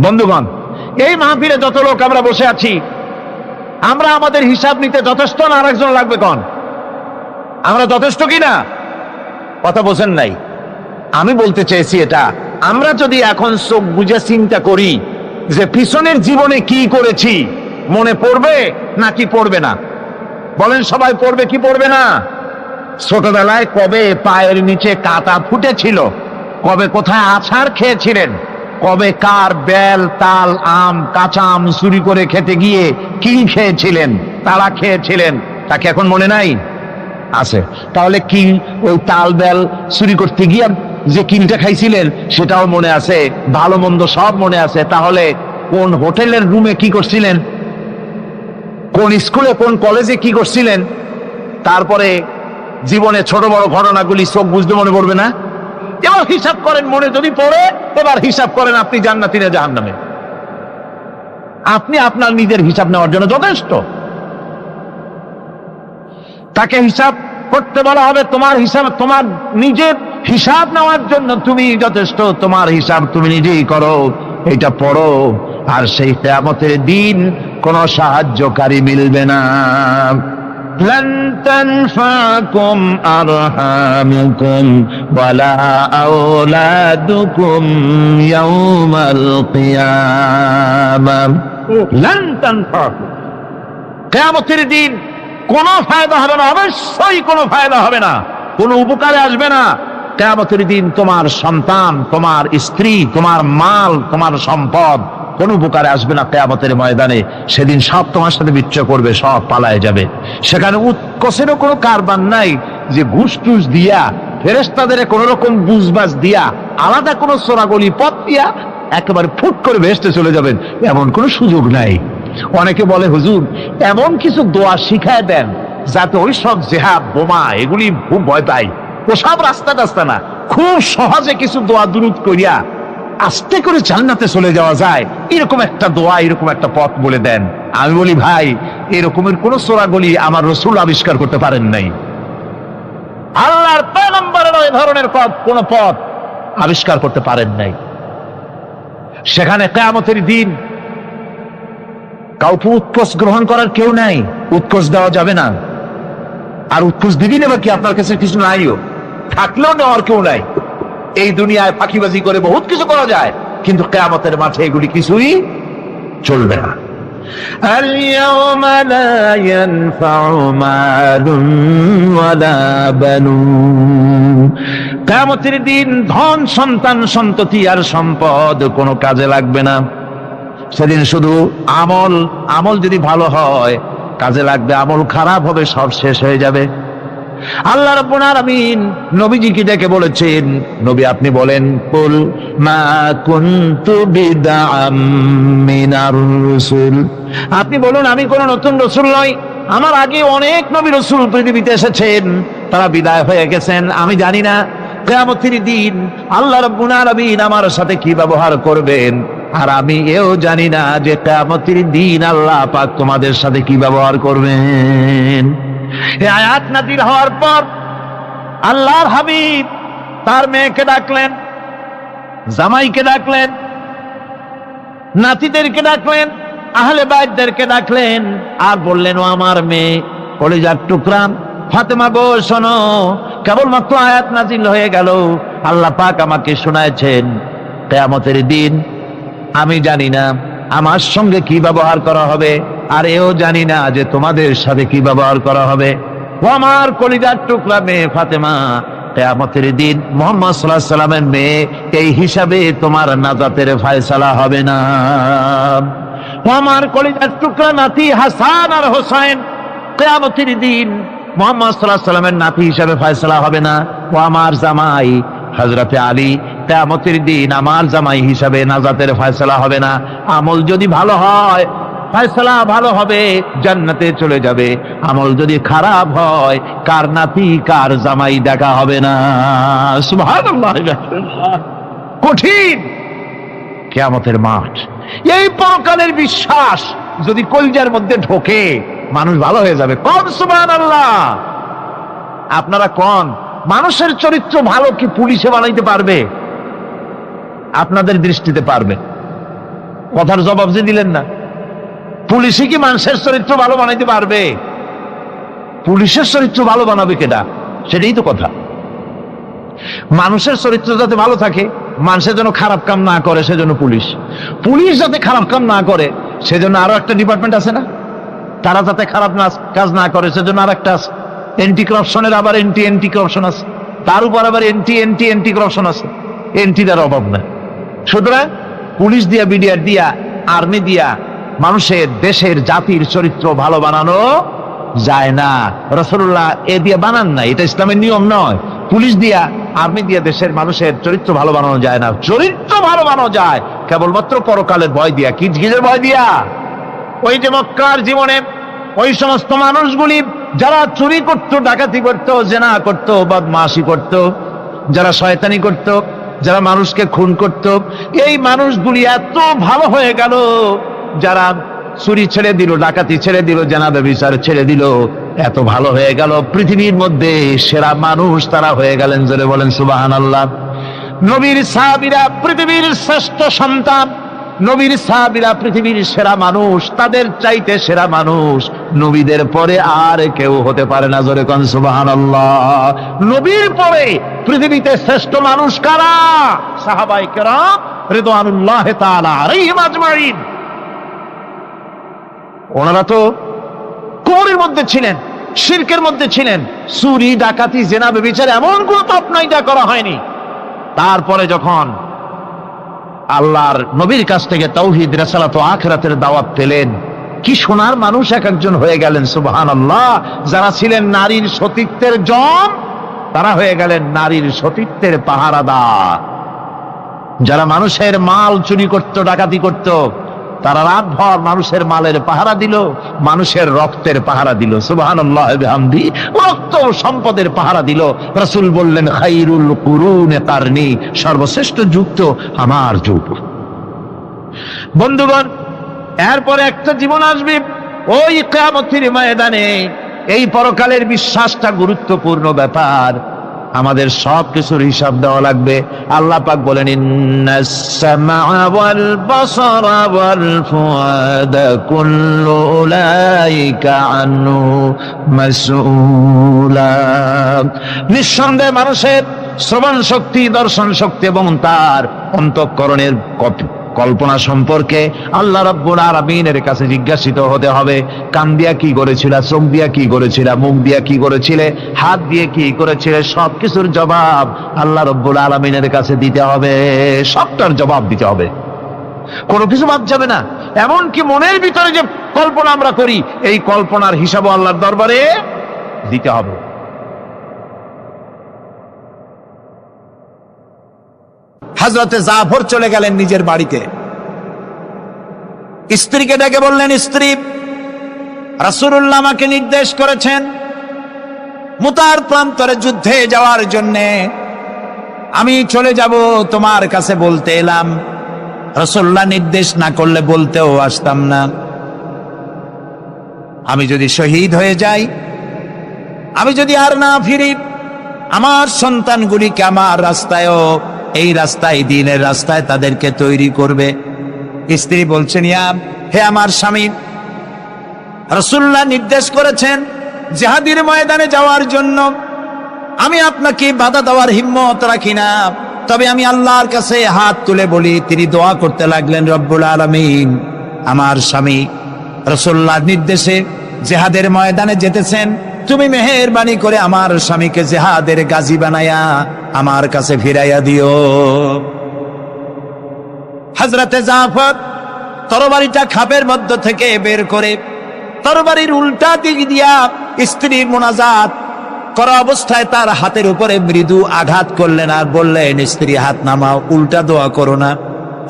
বন্ধুগণ, এই মাহফিলে যত লোক আমরা বসে আছি, আমরা আমাদের হিসাব নিতে যথেষ্ট না আরেকজন লাগবে? কোন আমরা যথেষ্ট কিনা? কথা বোঝেন নাই। আমি বলতে চেয়েছি এটা, আমরা যদি এখন চোখ বুঝে চিন্তা করি যে পিছনের জীবনে কি করেছি, মনে পড়বে নাকি পড়বে না? বলেন সবাই, পড়বে কি পড়বে না? ছোটবেলায় কবে পায়ের নিচে কাঁটা ফুটেছিল, কবে কোথায় আছাড় খেয়েছিলেন, কবে কার বেল, তাল, আম, কাঁচা আম চুরি করে খেতে গিয়ে কি খেয়েছিলেন, তারা খেয়েছিলেন, তাকে এখন মনে নাই? আছে। তাহলে কি ওই তাল বেল চুরি করতে গিয়ে যে কিলটা খাইছিলেন সেটাও মনে আছে, ভালো মন্দ সব মনে আছে। তাহলে কোন হোটেলের রুমে কি করছিলেন, কোন স্কুলে কোন কলেজে কি করছিলেন, তারপরে জীবনে ছোট বড় ঘটনাগুলি চোখ বুঝতে মনে পড়বে না? এবার হিসাব করেন, মনে যদি পড়ে এবার হিসাব করেন আপনি জান্নাতি না জাহান্নামে। আপনি আপনার নিজের হিসাব নেওয়ার জন্য যথেষ্ট। তাকে হিসাব করতে বলা হবে, তোমার হিসাব, তোমার নিজের হিসাব নেওয়ার জন্য তুমি যথেষ্ট, তোমার হিসাব তুমি নিজেই করো, এটা পড়ো। আর সেই কিয়ামতের দিন কোনো সাহায্যকারী মিলবে না। لن تنفعكم أرحامكم ولا أولادكم يوم القيامة لن تنفعكم কিয়ামতের দিন কোনো ফায়দা হবে না, অবশ্যই কোনো ফায়দা হবে না, কোনো উপকারে আসবে না। কিয়ামতের দিন তোমার সন্তান, তোমার স্ত্রী, তোমার মাল, তোমার সম্পদ কোন উপকারে আসবে না কিয়ামতের ময়দানে। সেদিন সব তোমার সাথে বিচ্ছয় করবে, সব পালায় যাবে। সেখানে উৎকোষেরও কোনো কারবার নাই যে ঘুষ টুস দিয়া, ফেরেশতাদের কোন রকম বুঝবাজ দিয়া, আলাদা কোনো চোরাগলি পথ দিয়া একেবারে ফুট করে ভেস্তে চলে যাবেন, এমন কোনো সুযোগ নাই। অনেকে বলে হুজুর এমন কিছু দোয়া শিখায় দেন যাতে ওই সব জেহাদ বোমা এগুলি খুব ভয় পাই, ওসব রাস্তা টাস্তা না, খুব সহজে কিছু দোয়া দুরূদ করিয়া আস্তে করে জান্নাতে চলে যাওয়া যায়, এরকম একটা দোয়া, এরকম একটা পথ বলে দেন। আমি বলি ভাই, এরকমের কোন চোরাগলি আমার রাসূল আবিষ্কার করতে পারেন নাই। আল্লাহর পয়গম্বরের ওই ধরনের কোন পথ আবিষ্কার করতে পারেন নাই। সেখানে কিয়ামতের দিন কাউকে উৎকোষ গ্রহণ করার কেউ নাই, উৎকোষ দেওয়া যাবে না। আর উৎকোষ দিবি নেবা কি, আপনার কাছে কিছু নাইও, থাকলেও নেওয়ার কেউ নাই। এই দুনিয়ায় ফাঁকিবাজি করে বহুত কিছু করা যায়, কিন্তু কিয়ামতের মাঠে এগুলি কিছুই চলবে না। اليوم لا ينفع مال ولا بنون কিয়ামতের দিন ধন, সন্তান, সন্ততি আর সম্পদ কোনো কাজে লাগবে না। সেদিন শুধু আমল যদি ভালো হয় কাজে লাগবে, আমল খারাপ হবে সব শেষ হয়ে যাবে। আল্লাহ রাব্বুল আলামিন নবীজিকে ডেকে বলেছেন, নবী আপনি বলেন, কুল মা কুনতু বিদআম মিনার রাসূল, আপনি বলুন আমি কোন নতুন রাসূল নই, আমার আগে অনেক নবী রাসূল পৃথিবীতে এসেছেন, তারা বিদায় হয়ে গেছেন। আমি জানি না কিয়ামতের দিন আল্লাহ রাব্বুল আলামিন আমার সাথে কি ব্যবহার করবেন, আর আমি এও জানি না যে কিয়ামতের দিন আল্লাহ পাক তোমাদের সাথে কি ব্যবহার করবেন। এই আয়াত নাযিল হওয়ার পর আল্লাহর হাবিব তার মেয়েকে ডাকলেন, জামাইকে ডাকলেন, নাতিদেরকে ডাকলেন, আহলে বাইতদেরকে ডাকলেন, আর বললেন, ও আমার মেয়ে, কলিজার টুকরা ফাতেমা গো শোনো, কেবলমাত্র আয়াত নাযিল হয়ে গেল, আল্লাহ পাক আমাকে শোনাচ্ছেন কিয়ামতের দিন আমি জানি না আমার সঙ্গে কি ব্যবহার করা হবে, আর এও জানি না যে তোমাদের সাথে কি ব্যবহার করা হবে। ও আমার কলিজার টুকরা মেয়ে ফাতেমা, কিয়ামতের দিন মুহাম্মদ সাল্লাল্লাহু আলাইহি ওয়াসাল্লামের মেয়ে, এই হিসাবে তোমার নাজাতের ফয়সালা হবে না। ও আমার কলিজার টুকরা নাতি হাসান আর হোসেন, কিয়ামতের দিন মুহাম্মদ সাল্লাল্লাহু আলাইহি ওয়াসাল্লামের নাতি হিসাবে ফয়সালা হবে না। ও আমার জামাই হযরতে আলী, কিয়ামতের দিন আমার জামাই হিসাবে নাজাতের ফয়সালা হবে না। আমল যদি ভালো হয় ফয়সালা ভালো হবে, জান্নাতে চলে যাবে। আমল যদি খারাপ হয় কার নাতি কার জামাই দেখা হবে না। সুবহানাল্লাহ, কঠিন কিয়ামতের মাঠ। এই পরকালের বিশ্বাস যদি কলিজার মধ্যে ঢোকে মানুষ ভালো হয়ে যাবে। কোন সুবহানাল্লাহ। আপনারা কোন মানুষের চরিত্র ভালো কি পুলিশে বানাইতে পারবে? আপনাদের দৃষ্টিতে পারবে? কথার জবাব যে দিলেন না, পুলিশে কি মানুষের চরিত্র ভালো বানাইতে পারবে? পুলিশের চরিত্র ভালো বানাবে কেডা? সেটাই তো কথা। মানুষের চরিত্র যাতে ভালো থাকে, মানুষের জন্য খারাপ কাম না করে, সেজন্য পুলিশ। পুলিশ যাতে খারাপ কাম না করে সেজন্য আরো একটা ডিপার্টমেন্ট আছে না? তারা যাতে খারাপ কাজ না করে সেজন্য আর একটা আছে। এন্টি করাপশনের আবার এন্টি করাপশন আছে, তার উপর আবার এন্টি করাপশন আছে। এন্টিটার অভাব না। সুতরাং পুলিশ দিয়া, বিডিআর দিয়া, আর্মি দিয়া মানুষের, দেশের, জাতির চরিত্র ভালো বানানো যায় না। রাসূলুল্লাহ এ দিয়ে বানান না, এটা ইসলামের নিয়ম নয়। পুলিশ দিয়া, আর্মি দিয়া দেশের মানুষের চরিত্র ভালো বানানো যায় না। চরিত্র ভালো বানানো যায় কেবলমাত্র পরকালের ভয় দিয়া। কিসের ভয় দিয়া? ওই যে মক্কার জীবনে ওই সমস্ত মানুষগুলি যারা চুরি করত, ডাকাতি করত, জেনা করত, বদমাশি করত, যারা শয়তানি করত, যারা মানুষকে খুন করত, এই মানুষগুলি এত ভালো হয়ে গেল, যারা চুরি ছেড়ে দিল, ডাকাতি ছেড়ে দিল, জেনা ব্যভিচার ছেড়ে দিল, এত ভালো হয়ে গেল, পৃথিবীর মধ্যে সেরা মানুষ তারা হয়ে গেলেন। জোরে বলেন সুবহানাল্লাহ। নবীর সাহাবীরা পৃথিবীর শ্রেষ্ঠ সন্তান, নবীর সাহাবীরা পৃথিবীর সেরা মানুষ, তাদের চাইতে সেরা মানুষ নবীদের পরে আর কেউ হতে পারে না। জোরে কোন সুবহানাল্লাহ। নবীর পরে পৃথিবীতে শ্রেষ্ঠ মানুষ কারা? সাহাবায়ে কেরাম রিদওয়ানুল্লাহি তাআলা আলাইহিম আজমাইন। ওনারা তো কুফরের মধ্যে ছিলেন, শিরকের মধ্যে ছিলেন, চুরি ডাকাতি জেনা ব্যভিচার এমন কোন পাপ নাই যা করা হয়নি। তারপরে যখন আল্লাহর নবীর কাছ থেকে তাওহীদ, রিসালাত ও আখিরাতের দাওয়াত পেলেন, কি সোনার মানুষ এক একজন হয়ে গেলেন। সুবহানাল্লাহ। যারা ছিলেন নারীর সতীত্বের জম, তারা হয়ে গেলেন নারীর সতীত্বের পাহারাদার। যারা মানুষের মাল চুরি করত, ডাকাতি করত, তারা রাতভর মানুষের মালের পাহারা দিল, মানুষের রক্তের পাহারা দিল। সুবহানাল্লাহ বিহামদি। রক্ত ও সম্পদের পাহারা দিল। রাসূল বললেন, খায়রুল কুরুনে কারনি, সর্বশ্রেষ্ঠ যুগ তো আমার যুগ। বন্ধুগণ, এরপরে একটা জীবন আসবে, ওই কিয়ামতের ময়দানে। এই পরকালের বিশ্বাসটা গুরুত্বপূর্ণ ব্যাপার, আমাদের সব কিছুর হিসাব দেওয়া লাগবে। আল্লাহ পাক বলেন, ইন্নাস সামআ ওয়াল বাসারা ওয়াল ফুআদা কুল্লু উলাইকা আনহু মাসউলা। নিঃসন্দেহে মানুষের শ্রবণ শক্তি, দর্শন শক্তি এবং তার অন্তঃকরণের কল্পনা সম্পর্কে আল্লাহ রাব্বুল আলামিনের কাছে জিজ্ঞাসিত হতে হবে। কান দিয়া কি করেছিলা, চোখ দিয়া কি করেছিলা, মুখ দিয়া কি করেছিলে, হাত দিয়ে কি করেছিলে, সবকিছুর জবাব আল্লাহ রাব্বুল আলামিনের কাছে দিতে হবে। সবটার জবাব দিতে হবে, কোনো কিছু বাদ যাবে না। এমনকি মনের ভিতরে যে কল্পনা আমরা করি, এই কল্পনার হিসাবও আল্লাহর দরবারে দিতে হবে। হযরতে জাফর চলে গেলেন নিজের বাড়িতে। স্ত্রীকে ডেকে বললেন, স্ত্রী, রাসূলুল্লাহ আমাকে নির্দেশ করেছেন মুতার প্রান্তরে যুদ্ধে যাওয়ার জন্য। আমি চলে যাব, তোমার কাছে বলতে এলাম। রাসূলুল্লাহ নির্দেশ না করলে বলতেও আসতাম না। আমি যদি শহীদ হয়ে যাই, আমি যদি আর না ফিরি, আমার সন্তানগুলিকে আমার রাস্তায়ও, এই রাস্তায়, দ্বীনের রাস্তায় তাদেরকে তৈরি করবে। স্ত্রী বলছেন, হে আমার স্বামী, রাসূলুল্লাহ নির্দেশ করেছেন জিহাদের ময়দানে যাওয়ার জন্য। আমি আপনাকে বাধা দেওয়ার হিম্মত রাখি না, তবে আমি আল্লাহর কাছে হাত তুলে বলি। তিনি দোয়া করতে লাগলেন, রব্বুল আলামিন, আমার স্বামী রাসূলুল্লাহর নির্দেশে জিহাদের ময়দানে যেতেছেন, তুমি মেহেরবানি করে আমার স্বামীকে জিহাদের গাজী বানায়া আমার কাছে ফিরাইয়া দিও। হযরতে জাফর তরবারিটা খাপের মধ্য থেকে বের করে তরবারির উল্টা দিক দিয়া স্ত্রীর মুনাজাত করা অবস্থায় তার হাতের উপরে মৃদু আঘাত করলেন আর বললেন, স্ত্রী হাত নামাও, উল্টা দোয়া করো না।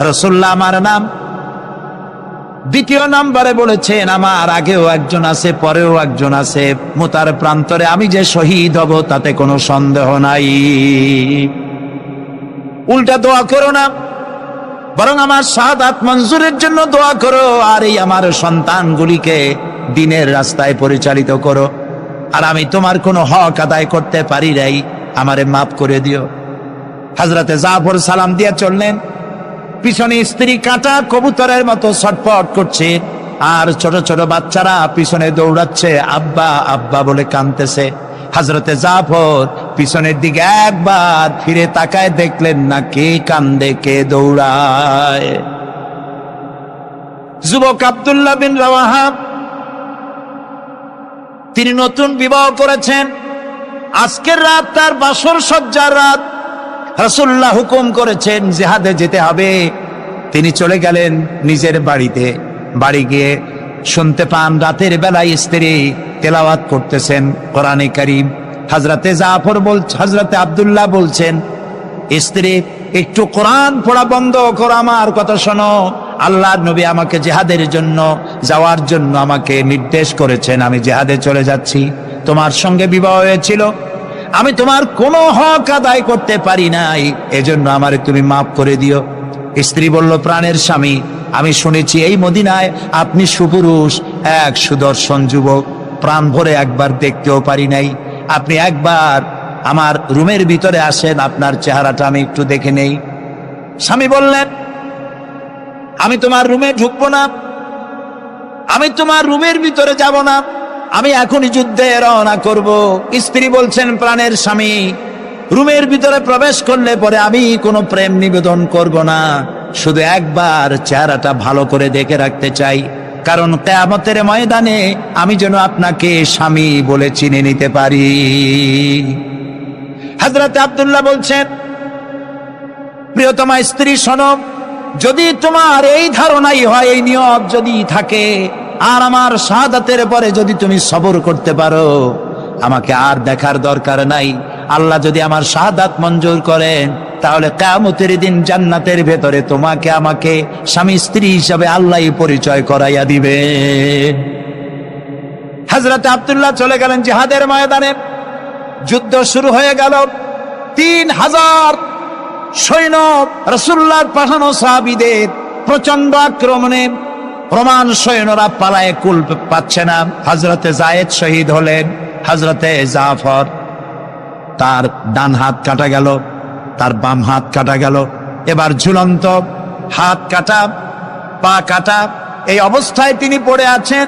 রাসূলুল্লাহ আমার নাম দ্বিতীয় নাম্বারে বলেছেন, আমার আগেও একজন আছে, পরেও একজন আছে। মুতার প্রান্তরে আমি যে শহীদ হব তাতে কোনো সন্দেহ নাই। উল্টা দোয়া করো না, বরং আমার শাহাদাত মঞ্জুরের জন্য দোয়া করো, আর এই আমার সন্তানগুলিকে দ্বীনের রাস্তায় পরিচালিত করো। আর আমি তোমার কোনো হক আদায় করতে পারি নাই, আমারে মাফ করে দিও। হযরতে জাফর সালাম দিয়ে চললেন। পিছনে স্ত্রী কাঁটা কবুতরের মতো ছটফট করছে, আর ছোট ছোট বাচ্চারা পিছনে দৌড়াচ্ছে, আব্বা আব্বা বলে কাঁদতেছে। হযরতে জাফর পিছনের দিকে একবার ফিরে তাকায়, দেখলেন না কে কান্দে, কে দৌড়ায়। যুবক আব্দুল্লাহ বিন রাওয়াহা, তিনি নতুন বিবাহ করেছেন। আজকের রাত তার বাসর সজ্জার রাত। রাসূলুল্লাহ হুকুম করেছেন জিহাদে যেতে হবে। তিনি চলে গেলেন নিজের বাড়িতে। বাড়ি গিয়ে শুনতে পান রাতের বেলায় স্ত্রী তেলাওয়াত করতেছেন কোরআনে কারীম। হযরতে জাফর হযরতে আব্দুল্লাহ বলছেন, স্ত্রী একটু কোরআন পড়া বন্ধ করো, আমার কথা শোনো। আল্লাহর নবী আমাকে জিহাদের জন্য যাওয়ার জন্য আমাকে নির্দেশ করেছেন, আমি জিহাদে চলে যাচ্ছি। তোমার সঙ্গে বিবাহ হয়েছিল, আমি তোমার কোনো হক আদায় করতে পারি নাই, এজন্য আমারে তুমি মাফ করে দিও। স্ত্রী বলল, প্রাণের স্বামী, আমি শুনেছি এই মদিনায় আপনি সুপুরুষ, এক সুদর্শন যুবক, প্রাণ ভরে একবার দেখতেও পারি নাই। আপনি একবার আমার রুমের ভিতরে আসেন, আপনার চেহারাটা আমি একটু দেখে নেই। স্বামী বললেন, আমি তোমার রুমে ঢুকবো না, আমি তোমার রুমের ভিতরে যাব না, আমি এখনই যুদ্ধে রওনা করব। স্ত্রী বলছেন, প্রাণের স্বামী, রুমের ভিতরে প্রবেশ করলে পরে আমি কোনো প্রেম নিবেদন করব না, শুধু একবার চেহারাটা ভালো করে দেখে রাখতে চাই, কারণ কিয়ামতের ময়দানে আমি যেন আপনাকে স্বামী বলে চিনে নিতে পারি। হযরত আব্দুল্লাহ বলছেন, প্রিয়তমা স্ত্রী শোনো, যদি তোমার এই ধারণাই হয়, এই নিয়ত যদি থাকে, আর আমার শাহাদাতের পরে যদি তুমি সবর করতে পারো, আমাকে আর দেখার দরকার নাই। আল্লাহ যদি আমার শাহাদাত মঞ্জুর করেন, তাহলে কিয়ামতের দিন জান্নাতের ভেতরে তোমাকে আমাকে স্বামী স্ত্রী হিসাবে আল্লাহই পরিচয় করাইয়া দিবে। হযরত আব্দুল্লাহ চলে গেলেন জিহাদের ময়দানে। যুদ্ধ শুরু হয়ে গেল। 3000 সৈন্য রাসূলুল্লাহর পাঠানো সাহাবীদের প্রচন্ড আক্রমণে রোমান সৈন্যরা পালায়ে কুল পাচ্ছে না। হযরতে যায়েদ শহীদ হলেন। হযরতে জাফর, তার ডান হাত কাটা গেল, তার বাম হাত কাটা গেল, এবার ঝুলন্ত, হাত কাটা, পা কাটা, এই অবস্থায় তিনি পড়ে আছেন।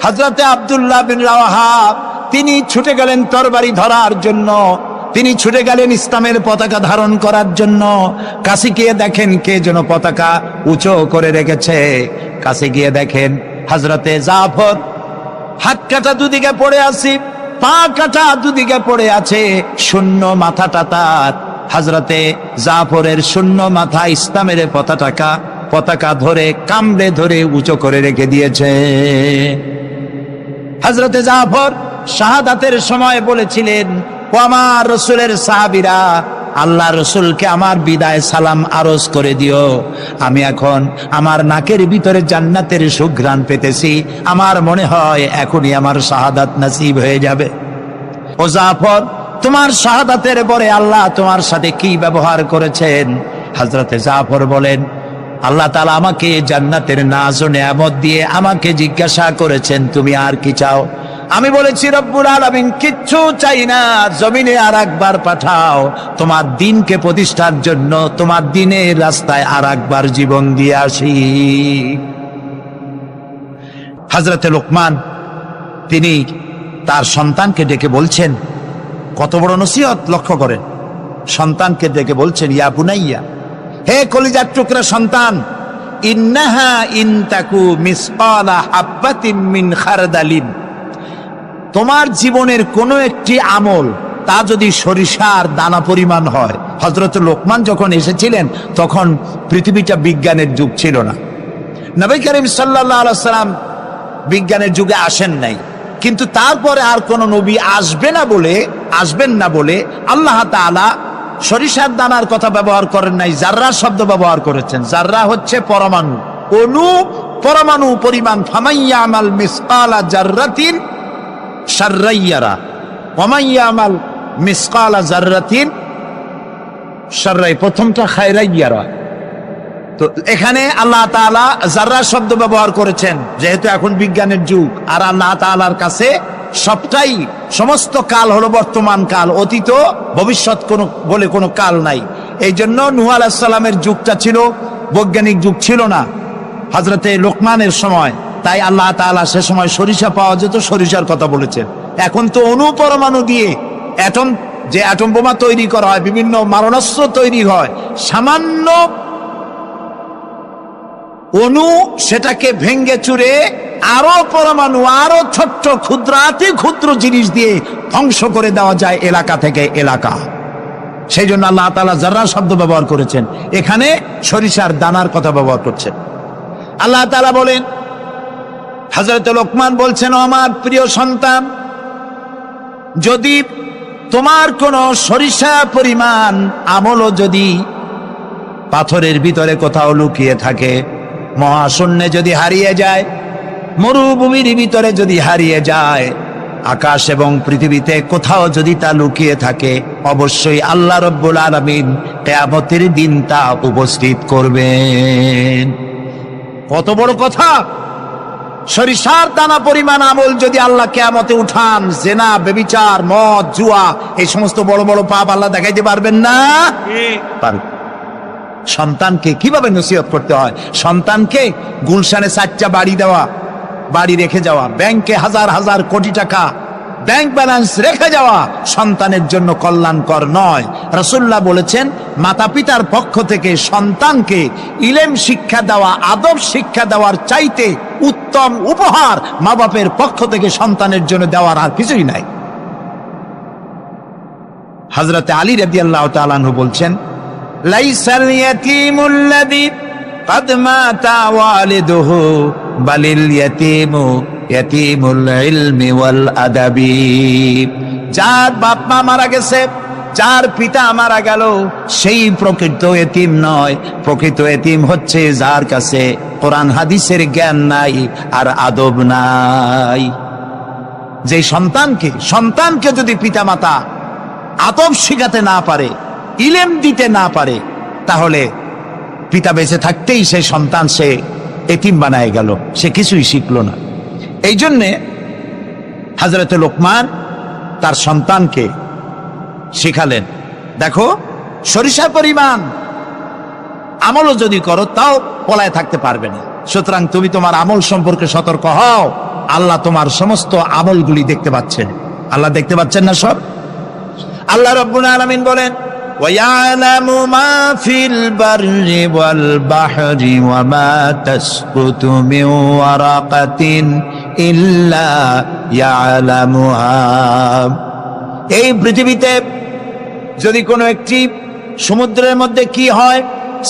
হযরতে আব্দুল্লাহ বিন রাওয়াহা তিনি ছুটে গেলেন তরবারি ধরার জন্য, তিনি ছুটে গেলেন ইসলামের পতাকা ধারণ করার জন্য। কাছে গিয়ে দেখেন কে যেন পতাকা উঁচু করে রেখেছে। কাছে গিয়ে দেখেন হযরতে জাফর হাত কাটা দুদিকে পড়ে আছে, পা কাটা দুদিকে পড়ে আছে, শূন্য মাথাটা তার। হযরতে জাফরের শূন্য মাথা ইসলামের পতাকা ধরে কামড়ে ধরে উঁচু করে রেখে দিয়েছে। হযরতে জাফর শাহাদাতের সময় বলেছিলেন, ও আমার রাসূলের সাহাবীরা, আল্লাহ রাসূলকে আমার বিদায় সালাম আরজ করে দিও। আমি এখন আমার নাকের ভিতরে জান্নাতের সুঘ্রাণ পেতেছি, আমার মনে হয় এখনই আমার শাহাদাত নসিব হয়ে যাবে। ও জাফর, তোমার শাহাদাতের পরে আল্লাহ তোমার সাথে কি ব্যবহার করেছেন? হযরতে জাফর বলেন, আল্লাহ তাআলা আমাকে জান্নাতের নাজ ও নেয়ামত দিয়ে আমাকে জিজ্ঞাসা করেছেন, তুমি আর কি চাও? আমি বলেছি, রব্বুল আলামিন, কিচ্ছু চাই না, জমিনে আর একবার পাঠাও তোমার দিনকে প্রতিষ্ঠার জন্য, তোমার দিনের রাস্তায় আর একবার জীবন দিয়ে আসি। হযরতে লোকমান তিনি তার সন্তানকে ডেকে বলছেন, কত বড় নসিহত, লক্ষ্য করেন। সন্তানকে ডেকে বলছেন, ইয়া বুনাইয়া, হে কলিজার টুকরা সন্তান, ইন্নাহা ইন তাকু মিসকালা হাব্বাতিন মিন খারদালিন, তোমার জীবনের কোন একটি আমল তা যদি সরিষার দানা পরিমাণ হয়। হযরত লোকমান যখন এসেছিলেন তখন পৃথিবীটা বিজ্ঞানের যুগ ছিল না। নবী করিম সাল্লাল্লাহু আলাইহি ওয়াসাল্লাম বিজ্ঞানের যুগে আসেন নাই, কিন্তু তারপরে আর কোন নবী আসবেন না বলে আল্লাহ তাআলা সরিষার দানার কথা ব্যবহার করেন নাই, জাররা শব্দ ব্যবহার করেছেন। জাররা হচ্ছে পরমাণু, অণু, পরমাণু পরিমাণ। ফামাইয়া আমাল মিসকালা জাররাতিন শাররাইয়ারা ওয়ামাইয়া আমাল মিসকালা জাররাতিন শাররাই, প্রথমটা খায়রাইয়ারা। তো এখানে আল্লাহ তাআলা জাররা শব্দ ব্যবহার করেছেন, যেহেতু এখন বিজ্ঞানের যুগ, আর আল্লাহ তাআলার কাছে সবটাই, সমস্ত কাল হলো বর্তমান কাল, অতীত ভবিষ্যৎ বলে কোনো কাল নাই। এই জন্য নূহ আলাইহিস সালামের যুগটা ছিল বৈজ্ঞানিক যুগ, ছিল না হযরতে লোকমানের সময়। তাই আল্লাহ তাআলা সে সময় সরিষা পাওয়া যেত, সরিষার কথা বলেছেন। এখন তো অণু পরমাণু দিয়ে অ্যাটম বোমা তৈরি করা হয়, বিভিন্ন মারণাস্ত্র তৈরি হয়, সামান্য অণু সেটাকে ভেঙ্গে চুরে আরো পরমাণু, আরো ছোট্ট ক্ষুদ্রাতি ক্ষুদ্র জিনিস দিয়ে ধ্বংস করে দেওয়া যায় এলাকা থেকে এলাকা। সেই জন্য আল্লাহ তাআলা জাররা শব্দ ব্যবহার করেছেন, এখানে সরিষার দানার কথা ব্যবহার করছেন। আল্লাহ তাআলা বলেন, হযরত লোকমান বলছেন, ও আমার প্রিয় সন্তান, যদি তোমার কোন সরিষা পরিমাণ আমলও যদি পাথরের ভিতরে কোথাও লুকিয়ে থাকে, মহাশূন্যে যদি হারিয়ে যায়, মরুভূমির ভিতরে যদি হারিয়ে যায়, আকাশ এবং পৃথিবীতে কোথাও যদি তা লুকিয়ে থাকে, অবশ্যই আল্লাহ রাব্বুল আলামিন কিয়ামতের দিন তা উপস্থিত করবেন। কত বড় কথা! সরিষার দানা পরিমাণ আমল যদি আল্লাহ কিয়ামতে উঠান, জেনা, ব্যভিচার, মদ, জুয়া, এই সমস্ত বড় বড় পাপ আল্লাহ দেখাইতে পারবেন না? পারবেন। সন্তানকে কিভাবে নসিহত করতে হয়। সন্তানকে গুলশানে 4টা বাড়ি দেওয়া, বাড়ি রেখে যাওয়া, ব্যাংকে হাজার হাজার কোটি টাকা ব্যাংক ব্যালেন্স রেখে যাওয়া সন্তানের জন্য কল্যাণকর নয়। রাসূলুল্লাহ বলেছেন, মাতা পিতার পক্ষ থেকে সন্তানকে ইলম শিক্ষা দেওয়া, আদব শিক্ষা দেওয়ার চাইতে উত্তম উপহার মা বাপের পক্ষ থেকে সন্তানের জন্য দেওয়ার আর কিছুই নাই। হযরত আলী রাদিয়াল্লাহু তাআলা আনহু বলছেন, লাইসাল ইয়াতীমুল্লাযী قد مات والده بل اليتيم يتيم العلم والأدب। যার বাপ মা মারা গেছে, যার পিতা মারা গেল, সেই প্রকৃত এতিম নয়। প্রকৃত এতিম হচ্ছে যার কাছে কোরআন হাদিসের জ্ঞান নাই আর আদব নাই। যে সন্তানকে যদি পিতা মাতা আদব শিখাতে না পারে, ইলম দিতে না পারে, তাহলে পিতা বেঁচে থাকতেই সেই সন্তান সে এতিম বানায় গেল, সে কিছুই শিখলো না। এই জন্যে হযরত লোকমান তার সন্তানকে শিখালেন, দেখো সরিষা পরিমাণ আমলও যদি করো তাও পলায় থাকতে পারবে না। সুতরাং তুমি তোমার আমল সম্পর্কে সতর্ক হও। আল্লাহ তোমার সমস্ত আমলগুলি দেখতে পাচ্ছেন। আল্লাহ দেখতে পাচ্ছেন না সব? আল্লাহ রাব্বুল আলামিন বলেন, وَيَعْلَمُ مَا فِي الْبَرِّ وَالْبَحْرِ وَمَا تَسْقُطُ مِنْ وَرَقَةٍ إِلَّا يَعْلَمُهَا। এই পৃথিবীতে যদি কোনো একটি সমুদ্রের মধ্যে কি হয়,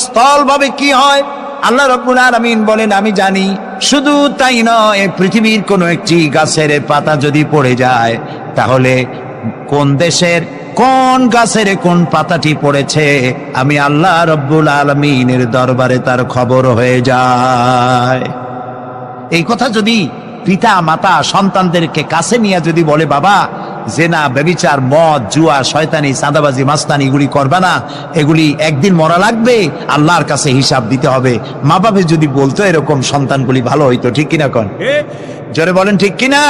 স্থলভাবে কি হয়, আল্লাহ রাব্বুল আলামিন বলেন আমি জানি। শুধু তাই নয়, পৃথিবীর কোনো একটি গাছের পাতা যদি পড়ে যায়, তাহলে কোন দেশের কোন গাছের কোন পাতাটি পড়েছে আমি আল্লাহ রাব্বুল আলামিনের দরবারে তার খবর হয়ে যায়। এই কথা যদি পিতা মাতা সন্তানদেরকে কাছে নিয়ে যদি বলে, বাবা জেনা, ব্যভিচার, মদ, জুয়া, শয়তানি, চাঁদাবাজি, মাস্তানি এগুলি করবে না, এগুলি একদিন মরা লাগবে, আল্লাহর কাছে হিসাব দিতে হবে। মা বাবা যদি বলতো এরকম, সন্তানগুলি ভালো হইতো। ঠিক কিনা কোন? জোরে বলেন ঠিক কিনা?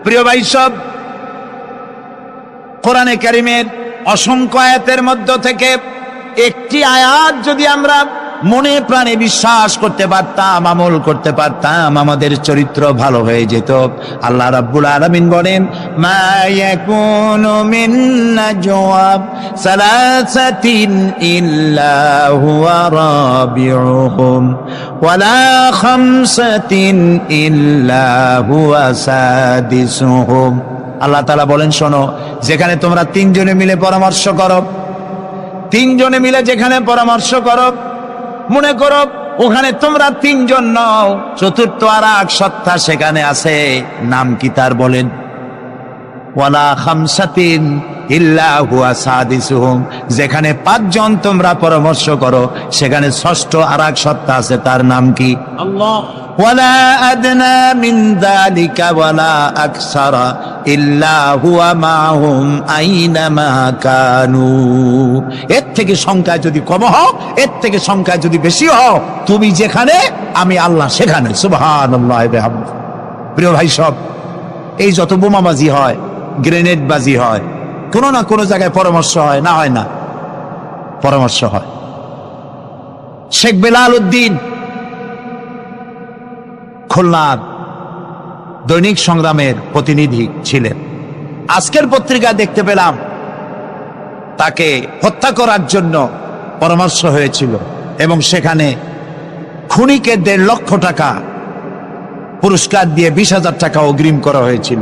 প্রিয় ভাই সব, কোরআনে কারীমের অসংখ্য আয়াতের মধ্য থেকে একটি আয়াত যদি আমরা মনে প্রাণে বিশ্বাস করতে পারতাম, আমল করতে পারতাম, আমাদের চরিত্র ভালো হয়ে যেত। আল্লাহ রাব্বুল আলামিন বলেন, মা ইয়াকুনু মিন নাজওয়া সালাসাতিন ইল্লা হুয়া রাবিউহুম ওয়ালা খামসাতিন ইল্লা হুয়া সাদিসুহুম। আল্লাহ তাআলা বলেন, শোনো, যেখানে তোমরা 3 জনে মিলে পরামর্শ করো, 3 জনে মিলে যেখানে পরামর্শ করো, মনে করো ওখানে তোমরা 3 জন নও, চতুর্থ আর এক সত্তা সেখানে আছে, নাম কি তার? বলেন, ওয়ালা খামসাতিন ইল্লা হুয়া সাদিসুহুম। যেখানে 5 জন তোমরা পরামর্শ করো, সেখানে ষষ্ঠ আর এক সত্তা আছে, তার নাম কি? আল্লাহ। ওয়ালা আদনা মিন যালিকা ওয়ালা আকসারা ইল্লা হুয়া মাহুম আইনামা কানু। এর থেকে সংখ্যায় যদি কম হও, এর থেকে সংখ্যায় যদি বেশি হও, তুমি যেখানে আমি আল্লাহ সেখানে। সুবহানাল্লাহ। প্রিয় ভাই সব, এই যত বোমাবাজি হয়, গ্রেনেড বাজি হয়, কোনো না কোনো জায়গায় পরামর্শ হয় না? হয় না? পরামর্শ হয়। শেখ বেলাল উদ্দিন খুলনার দৈনিক সংগ্রামের প্রতিনিধি ছিলেন। আজকের পত্রিকায় দেখতে পেলাম তাকে হত্যা করার জন্য পরামর্শ হয়েছিল এবং সেখানে খুনিকে 1.5 লক্ষ টাকা পুরস্কার দিয়ে 20,000 টাকা অগ্রিম করা হয়েছিল।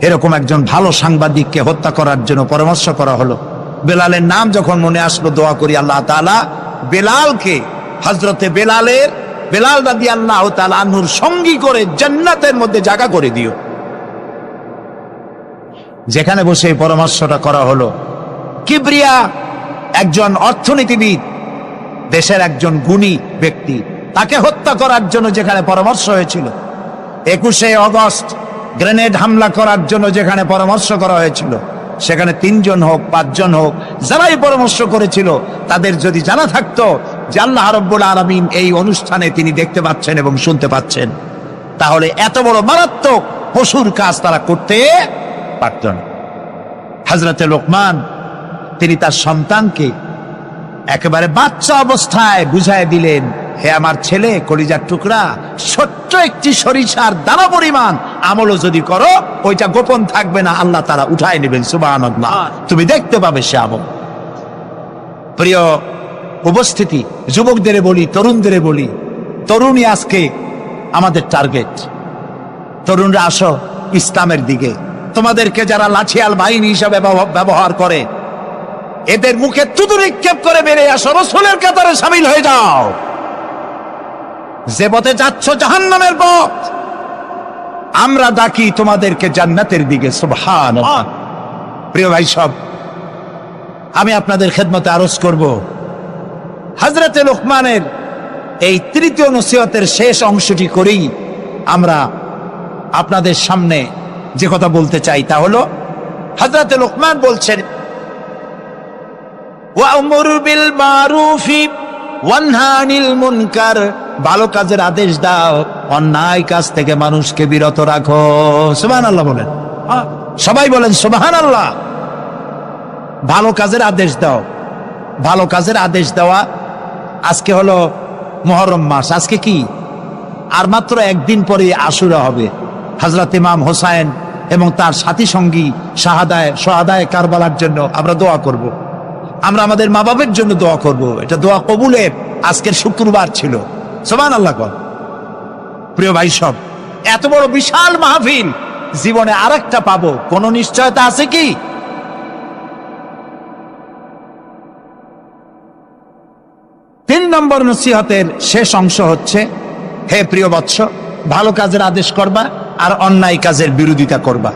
এরকম একজন ভালো সাংবাদিককে হত্যা করার জন্য পরামর্শ করা হলো। বেলালের নাম যখন মনে আসলো, দোয়া করি আল্লাহ তাআলা বেলালকে, হযরতে বেলাল রাদিয়াল্লাহু তাআলা আনহুর সঙ্গী করে জান্নাতের মধ্যে জায়গা করে দিও। যেখানে বসে এই পরামর্শটা করা হলো, কিবরিয়া একজন অর্থনীতিবিদ, দেশের একজন গুণী ব্যক্তি, তাকে হত্যা করার জন্য যেখানে পরামর্শ হয়েছিল, 21শে আগস্ট গ্রেনেড হামলা করার জন্য যেখানে পরামর্শ করা হয়েছিল, সেখানে 3 জন হোক 5 জন হোক, যারাই পরামর্শ করেছিল, তাদের যদি জানা থাকতো যে আল্লাহ রাব্বুল আলামিন এই অনুষ্ঠানে তিনি দেখতে পাচ্ছেন এবং শুনতে পাচ্ছেন, তাহলে এত বড় মারাত্মক পশুর কাজ তারা করতে পারত না। হযরতে লোকমান তিনি তার সন্তানকে একেবারে বাচ্চা অবস্থায় বুঝায় দিলেন, হে আমার ছেলে কলিজার টুকরা, ছোট্ট একটি সরিষার দানা পরিমাণ আমলও যদি করো, ওইটা গোপন থাকবে না, আল্লাহ তাআলা উঠায় নেবেন। সুবহানাল্লাহ, তুমি দেখতে পাবে সে আমল। প্রিয় উপস্থিতি, যুবকদের বলি, তরুণদের বলি, তরুণই আজকে আমাদের টার্গেট। তরুণরা আসো ইসলামের দিকে। তোমাদেরকে যারা লাঠিয়াল বাহিনী হিসাবে ব্যবহার করে, এদের মুখে থুতু নিক্ষেপ করে বেরিয়ে আসো, রাসূলের কাতারে শামিল হয়ে যাও। যে পথে যাচ্ছ জাহান্নামের পথ, আমরা ডাকি তোমাদেরকে জান্নাতের দিকে। সুবহানাল্লাহ। প্রিয় ভাই সব, আমি আপনাদের খেদমতে আরজ করব, হযরতে লোকমানের এই তৃতীয় নসিহতের শেষ অংশটি করেই আমরা আপনাদের সামনে যে কথা বলতে চাই তা হলো, হযরতে লোকমান বলছেন, ওয়া'মুর বিল মারুফি ওয়ানহা আনিল মুনকার, ভালো কাজের আদেশ দাও, অন্যায় কাজ থেকে মানুষকে বিরত রাখো। সুবহানাল্লাহ বলেন, সবাই বলেন সুবহানাল্লাহ। ভালো কাজের আদেশ দাও। ভালো কাজের আদেশ দেওয়া। আজকে হলো মুহররম মাস, আজকে কি আর মাত্র একদিন পরে আশুরা হবে। হযরত ইমাম হোসাইন এবং তার সাথী সঙ্গী শাহাদায়ে কারবালার জন্য আমরা দোয়া করব। আমরা আমাদের মা বাবার জন্য দোয়া করব। এটা দোয়া কবুলের আজকের শুক্রবার ছিল। সুবহানাল্লাহ। প্রিয় ভাই সব, এত বড় বিশাল মাহফিল, জীবনে আরেকটা পাবো কোন নিশ্চয়তা আছে কি? তিন নম্বর নসিহতের শেষ অংশ হচ্ছে, হে প্রিয় বৎস, ভালো কাজের আদেশ করবা আর অন্যায় কাজের বিরোধিতা করবা।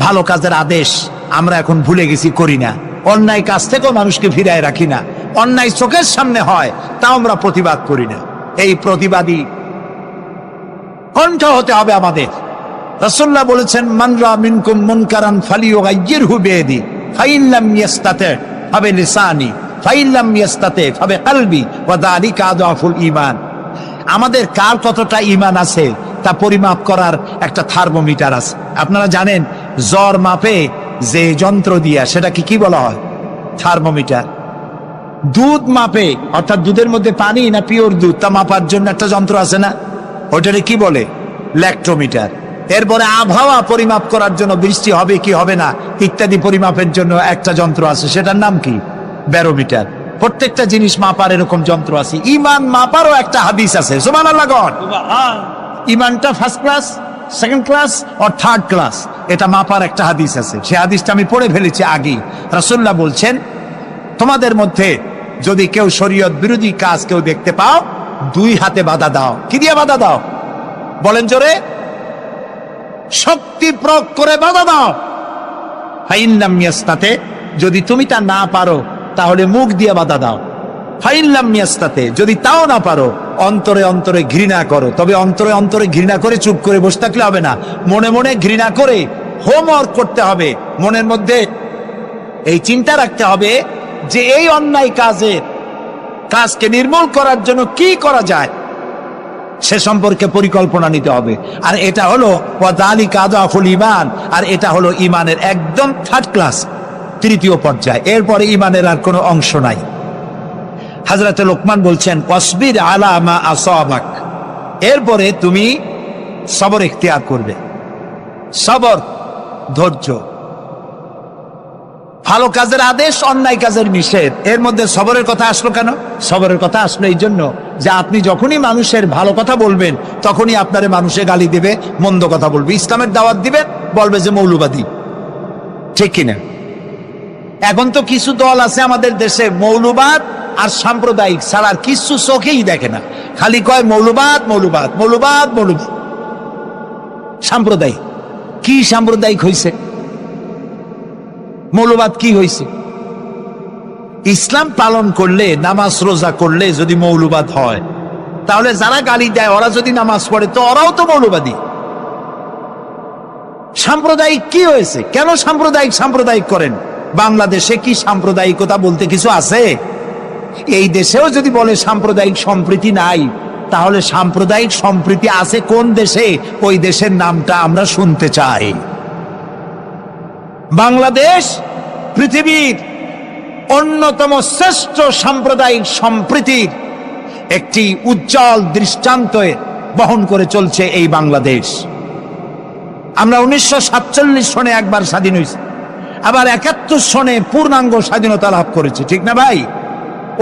ভালো কাজের আদেশ আমরা এখন ভুলে গেছি, করি না। অন্যায় কাজ থেকেও মানুষকে ফিরায় রাখি না। অন্যায় চোখের সামনে হয়, তাও আমরা প্রতিবাদ করি না। এই প্রতিবাদী কণ্ঠ হতে হবে আমাদের। রাসূলুল্লাহ বলেছেন, মান রা মিনকুম মুনকারান ফালিয়ুগাইয়িরহু বিয়াদি ফাইন লাম ইয়াস্তাতি ফাবিলিসানি ফাইন লাম ইয়াস্তাতি ফাবিকলবি ওয়া যালিকা আযআফুল ঈমান। আমাদের কার কতটা ঈমান আছে তা পরিমাপ করার একটা থার্মোমিটার আছে। আপনারা জানেন, জ্বর মাপে যে যন্ত্র দিয়া, সেটাকে কি বলা হয়? থার্মোমিটার। দুধ মাপে, অর্থাৎ দুধের মধ্যে পানি না পিওর দুধ, তা মাপার জন্য একটা যন্ত্র আছে না, ওইটারে কি বলে? ল্যাক্টোমিটার। এরপরে আবহাওয়া পরিমাপ করার জন্য, বৃষ্টি হবে কি হবে না ইত্যাদি পরিমাপের জন্য একটা যন্ত্র আছে, সেটার নাম কি? ব্যারোমিটার। প্রত্যেকটা জিনিস মাপার এরকম যন্ত্র আছে। ঈমান মাপারও একটা হাদিস আছে। সুবহানাল্লাহ। ঈমানটা ফার্স্ট ক্লাস, সেকেন্ড ক্লাস আর থার্ড ক্লাস, এটা মাপার একটা হাদিস আছে। সেই হাদিসটা আমি পড়ে ফেলেছি আগেই। রাসূলুল্লাহ বলছেন, তোমাদের মধ্যে যদি কেউ শরীয়ত বিরোধী কাজ কেউ দেখতে পাও, দুই হাতে বাধা দাও। কি দিয়ে বাধা দাও? বলেন জোরে। শক্তি প্রয়োগ করে বাধা দাও। ফাইন লাম ইয়াস্তাতি, যদি তুমি তা না পারো তাহলে মুখ দিয়ে বাধা দাও। ফাইন লাম ইয়াস্তাতি, যদি তাও না পারো অন্তরে অন্তরে ঘৃণা করো। তবে অন্তরে অন্তরে ঘৃণা করে চুপ করে বসে থাকলে হবে না, মনে মনে ঘৃণা করে হোমওয়ার্ক করতে হবে। মনের মধ্যে এই চিন্তা রাখতে হবে যে এই অন্যায় কাজকে নির্মূল করার জন্য কি করা যায়, সে সম্পর্কে পরিকল্পনা নিতে হবে। আর এটা হলো ওয়া যালিকা আযআফুল ঈমান, আর এটা হলো ঈমানের একদম থার্ড ক্লাস, তৃতীয় পর্যায়। এরপরে ঈমানের আর কোনো অংশ নাই। হযরত লোকমান বলছেন, ওয়াসবির আলা মা আসাবাক, এরপরে তুমি সবর ইখতিয়ার করবে। সবর, ধৈর্য। ভালো কাজের আদেশ, অন্যায় কাজের নিষেধ, এর মধ্যে সবরের কথা আসলো কেন? সবরের কথা আসলো এই জন্য যে আপনি যখনই মানুষের ভালো কথা বলবেন, তখনই আপনারে মানুষে গালি দিবে, মন্দ কথা বলবে। ইসলামের দাওয়াত দিবেন, বলবে যে মৌলবাদী। ঠিক কিনা? এখন তো কিছু দল আছে আমাদের দেশে, মৌলবাদ আর সাম্প্রদায়িক ছাড়া আর কিছু চোখেই দেখে না, খালি কয় মৌলবাদ মৌলবাদ মৌলবাদ মৌলবাদ। সাম্প্রদায়িক কি? সাম্প্রদায়িক হইছে? মৌলবাদ কি হইছে? ইসলাম পালন করলে, নামাজ রোজা করলে যদি মৌলবাদ হয়, তাহলে যারা গালি দেয় ওরা যদি নামাজ পড়ে তো ওরাও তো মৌলবাদী। সাম্প্রদায়িক কি হয়েছে? কেন সাম্প্রদায়িক করেন? বাংলাদেশে কি সাম্প্রদায়িকতা বলতে কিছু আছে? এই দেশেও যদি বলে সাম্প্রদায়িক সম্প্রীতি নাই, তাহলে সাম্প্রদায়িক সম্প্রীতি আছে কোন দেশে? ওই দেশের নামটা আমরা শুনতে চাই। বাংলাদেশ পৃথিবীর অন্যতম শ্রেষ্ঠ সাম্প্রদায়িক সম্প্রীতির একটি উজ্জ্বল দৃষ্টান্ত বহন করে চলছে এই বাংলাদেশ। আমরা 1947 সনে একবার স্বাধীন হয়েছি, আবার 71 সনে পূর্ণাঙ্গ স্বাধীনতা লাভ করেছি, ঠিক না ভাই?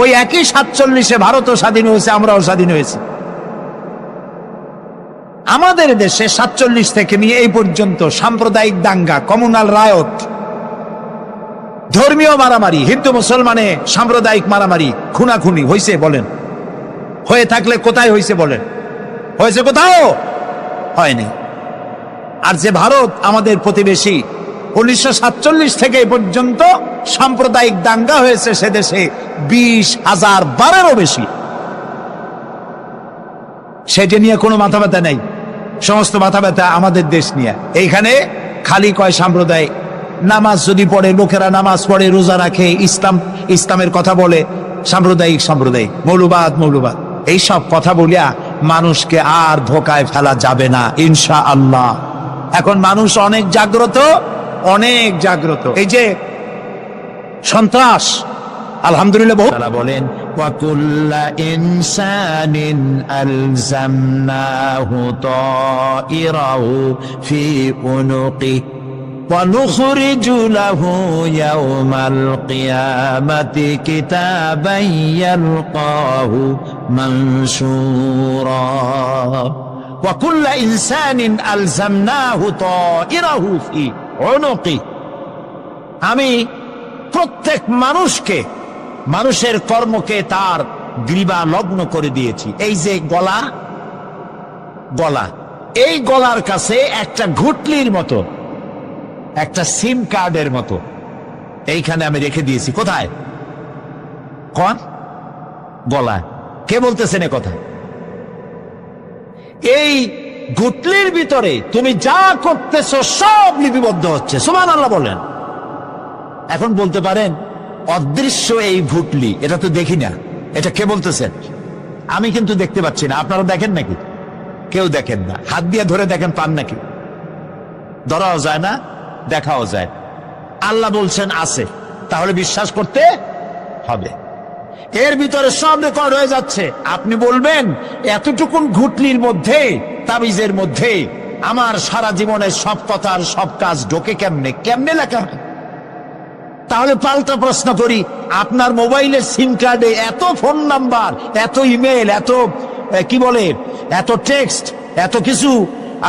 ওই একই 47-এ ভারতও স্বাধীন হয়েছে, আমরাও স্বাধীন হয়েছি। আমাদের দেশে 47 থেকে নিয়ে এই পর্যন্ত সাম্প্রদায়িক দাঙ্গা, কমিউনাল রায়ট, ধর্মীয় মারামারি, হিন্দু মুসলমানে সাম্প্রদায়িক মারামারি, খুনাখুনি হয়েছে বলেন? হয়ে থাকলে কোথায় হয়েছে বলেন? হয়েছে কোথাও? হয়নি। আর যে ভারত আমাদের প্রতিবেশী, 1947 থেকে এই পর্যন্ত সাম্প্রদায়িক দাঙ্গা হয়েছে সে দেশে 20,000 বারেরও বেশি। সেটা নিয়ে কোনো মাথা ব্যথা নেই, সমস্ত মাথা ব্যথা আমাদের দেশ নিয়ে। এইখানে খালি কয় সাম্প্রদায়িক। নামাজ যদি পড়ে, লোকেরা নামাজ পড়ে, রোজা রাখে, ইসলামের কথা বলে, সাম্প্রদায়িক মৌলবাদ এইসব কথা বলিয়া মানুষকে আর ধোকায় ফেলা যাবে না ইনশাআল্লাহ। এখন মানুষ অনেক জাগ্রত। এই যে সন্ত্রাস, আলহামদুলিল্লাহ বহু বলেন, ওয়াকুল্লা ইনসানিন আলজামনাহু তাইরাহু ফি উনুকি ونخرج له يوم القيامة كتابا يلقاه منشورا وكل إنسان ألزمناه طائره في عنقه। আমি প্রত্যেক মানুষকে, মানুষের কর্মকে তার গ্রীবা লগ্ন করে দিয়েছি। এই যে গলা, এই গলার কাছে একটা ঘুটলির মতো, একটা সিম কার্ডের মতো এইখানে আমি রেখে দিয়েছি। কোথায়? কোন গলায়? কে বলতেছেন এ কথা? এই গুটলির ভিতরে তুমি যা করতেছো সব লিপিবদ্ধ হচ্ছে। সুবহানাল্লাহ বলেন। এখন বলতে পারেন অদৃশ্য এই গুটলি, এটা তো দেখি না, এটা কে বলতেছেন? আমি কিন্তু দেখতে পাচ্ছি না। আপনারা দেখেন নাকি? কেউ দেখেন না। হাত দিয়ে ধরে দেখেন, পান নাকি? ধরাও যায় না, দেখাও যায়। আল্লাহ বলছেন আছে, তাহলে বিশ্বাস করতে হবে। এর ভিতরে সব রেকর্ড হয়ে যাচ্ছে। আপনি বলবেন এতটুকুন ঘুটলির মধ্যে, তাবিজের মধ্যে আমার সারা জীবনের সব কথার সব কাজ ঢোকে কেমনে লেখা হয়? তাহলে পাল্টা প্রশ্ন করি, আপনার মোবাইলের সিম কার্ডে এত ফোন নাম্বার, এত ইমেল, এত কি বলে, এত টেক্সট, এত কিছু,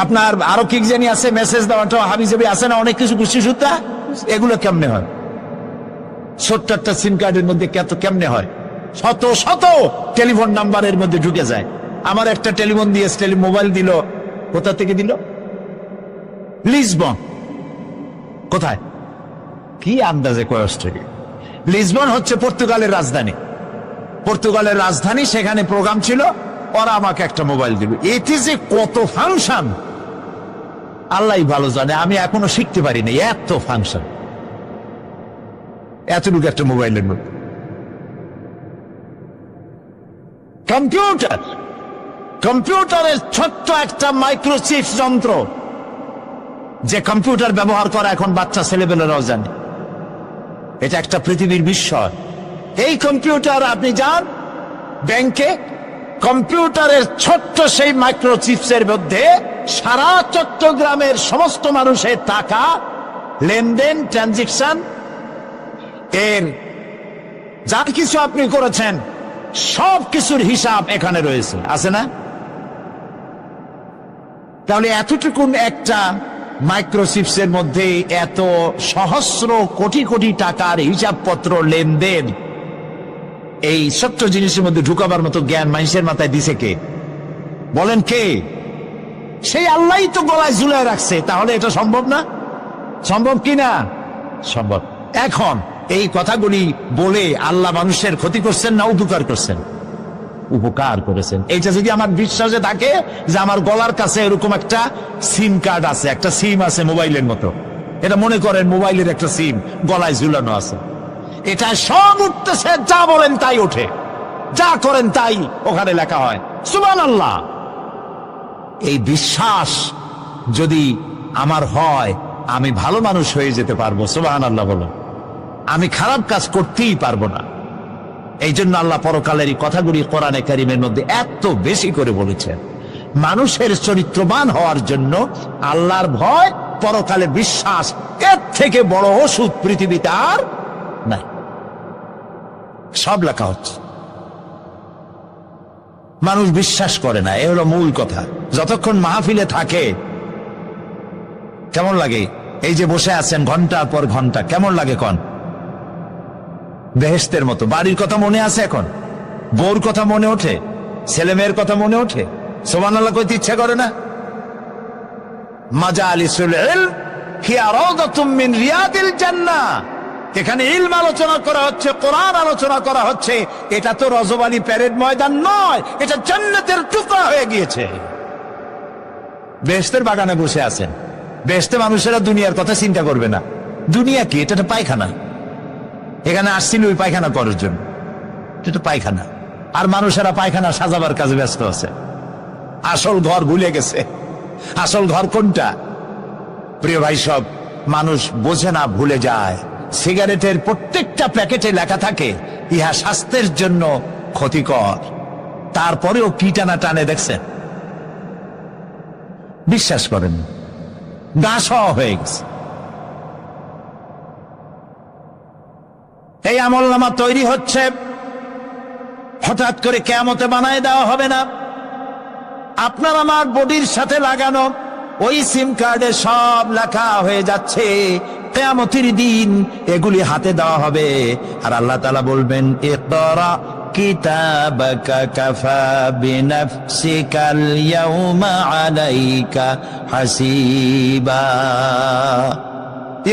আপনার আরো কি জানি আছে, মেসেজ দেওয়াটা হাবিজাবি আছে না, অনেক কিছু গুছি সুতা, এগুলো কেমনে হয়? ছোট্ট একটা সিম কার্ডের মধ্যে কেমনে হয়? শত শত টেলিফোন নাম্বারের মধ্যে ঢুকে যায়। আমার একটা টেলিফোন দিয়ে মোবাইল দিল, কোথা থেকে দিল? লিসবন। কোথায়? কি আন্দাজে কয়? অস্ট্রেলিয়া। লিসবন হচ্ছে পর্তুগালের রাজধানী। পর্তুগালের রাজধানী, সেখানে প্রোগ্রাম ছিল, ওরা আমাকে একটা মোবাইল দিল। এতে যে কত ফাংশন আল্লাহই ভালো জানে, আমি এখনো শিখতে পারিনি। এত ফাংশন এতটুকু একটা মোবাইলের মধ্যে। কম্পিউটারের ছোট্ট একটা মাইক্রোচিপ যন্ত্র, যে কম্পিউটার ব্যবহার করা এখন বাচ্চা ছেলেবেলারাও জানে। এটা একটা পৃথিবীর বিস্ময়। এই কম্পিউটার, আপনি যান ব্যাংকে, কম্পিউটারের ছোট্ট সেই মাইক্রোচিপসের মধ্যে সারা চট্টগ্রামের সমস্ত মানুষের টাকা লেনদেন, ট্রানজেকশন, এর যা কিছু আপনি করেছেন সব কিছুর হিসাব এখানে রয়েছে, আছে না? তাহলে এতটুকুন একটা মাইক্রোচিপসের মধ্যে এত সহস্র কোটি কোটি টাকার হিসাবপত্র, লেনদেন, এই ছোট্ট জিনিসের মধ্যে ঢুকাবার মতো জ্ঞান মানুষের মাথায় দিছে কে? বলেন কে? সেই আল্লাহই তো গলায় ঝুলায় রাখছে। তাহলে এটা সম্ভব না? সম্ভব কি না? সম্ভব। এখন এই কথাগুলি বলে আল্লাহ মানুষের ক্ষতি করছেন না উপকার করছেন? উপকার করেছেন। এইটা যদি আমার বিশ্বাসে থাকে যে আমার গলার কাছে এরকম একটা সিম কার্ড আছে, একটা সিম আছে মোবাইলের মতো, এটা মনে করেন মোবাইলের একটা সিম গলায় ঝুলানো আছে, এটা সব উঠতেছে, যা বলেন তাই ওঠে, যা করেন তাই ওখানে লেখা হয়। সুবহানাল্লাহ। এই বিশ্বাস যদি আমার হয়, আমি ভালো মানুষ হয়ে যেতে পারবো। সুবহানাল্লাহ বলো। আমি খারাপ কাজ করতেই পারবো না। এই জন্য আল্লাহ পরকালের এই কথাগুলি কোরআনে কারীমের মধ্যে এত বেশি করে বলেছেন। মানুষের চরিত্রবান হওয়ার জন্য আল্লাহর ভয়, পরকালে বিশ্বাস, এর থেকে বড় ওষুধ পৃথিবীতে আর নাই। সব লেখা হচ্ছে, মানুষ বিশ্বাস করে না, এ হলো মূল কথা। যতক্ষণ মাহফিলে থাকে কেমন লাগে? এই যে বসে আছেন ঘন্টার পর ঘন্টা, কেমন লাগে? কোন বেহেশতের মতো। বাড়ির কথা মনে আছে এখন? বউর কথা মনে ওঠে? ছেলে মেয়ের কথা মনে ওঠে? সুবহানাল্লাহ কইতে ইচ্ছা করে না? মাজালিসুল ইলম হিয়া রাওদাতুম মিন রিয়াদিল জান্নাহ। এখানে ইলম আলোচনা করা হচ্ছে, কোরআন আলোচনা করা হচ্ছে। এটা তো রজবালি প্যারেড ময়দান নয়, এটা জান্নাতের টুকরা হয়ে গিয়েছে। বেহেশতের বাগানে বসে আছেন। বেহেশতে মানুষেরা দুনিয়ার কথা চিন্তা করবে না। দুনিয়া কি? এটা তো পায়খানা। এখানে আসছিল ওই পায়খানা করার জন্য, এটা তো পায়খানা। আর মানুষেরা পায়খানা সাজাবার কাজে ব্যস্ত আছে, আসল ঘর ভুলে গেছে। আসল ঘর কোনটা? প্রিয় ভাই, সব মানুষ বোঝে না, ভুলে যায়। সিগারেটের প্রত্যেকটা প্যাকেটে লেখা থাকে ইহা স্বাস্থ্যের জন্য ক্ষতিকর, তারপরেও কি টানা টানে দেখছেন? বিশ্বাস করেন, দাস হয়ে গেছে। এই আমলনামা তৈরি হচ্ছে, হঠাৎ করে কিয়ামতে বানায় দেওয়া হবে না। আপনার আমার বডির সাথে লাগানো ওই সিম কার্ডে সব লেখা হয়ে যাচ্ছে। কিয়ামতের দিন এগুলি হাতে দেওয়া হবে, আর আল্লাহ তাআলা বলবেন, ইকরা কিতাবাকা কাফা বিনাফসিকাল ইয়াউমা আলাইকা হাসিবা।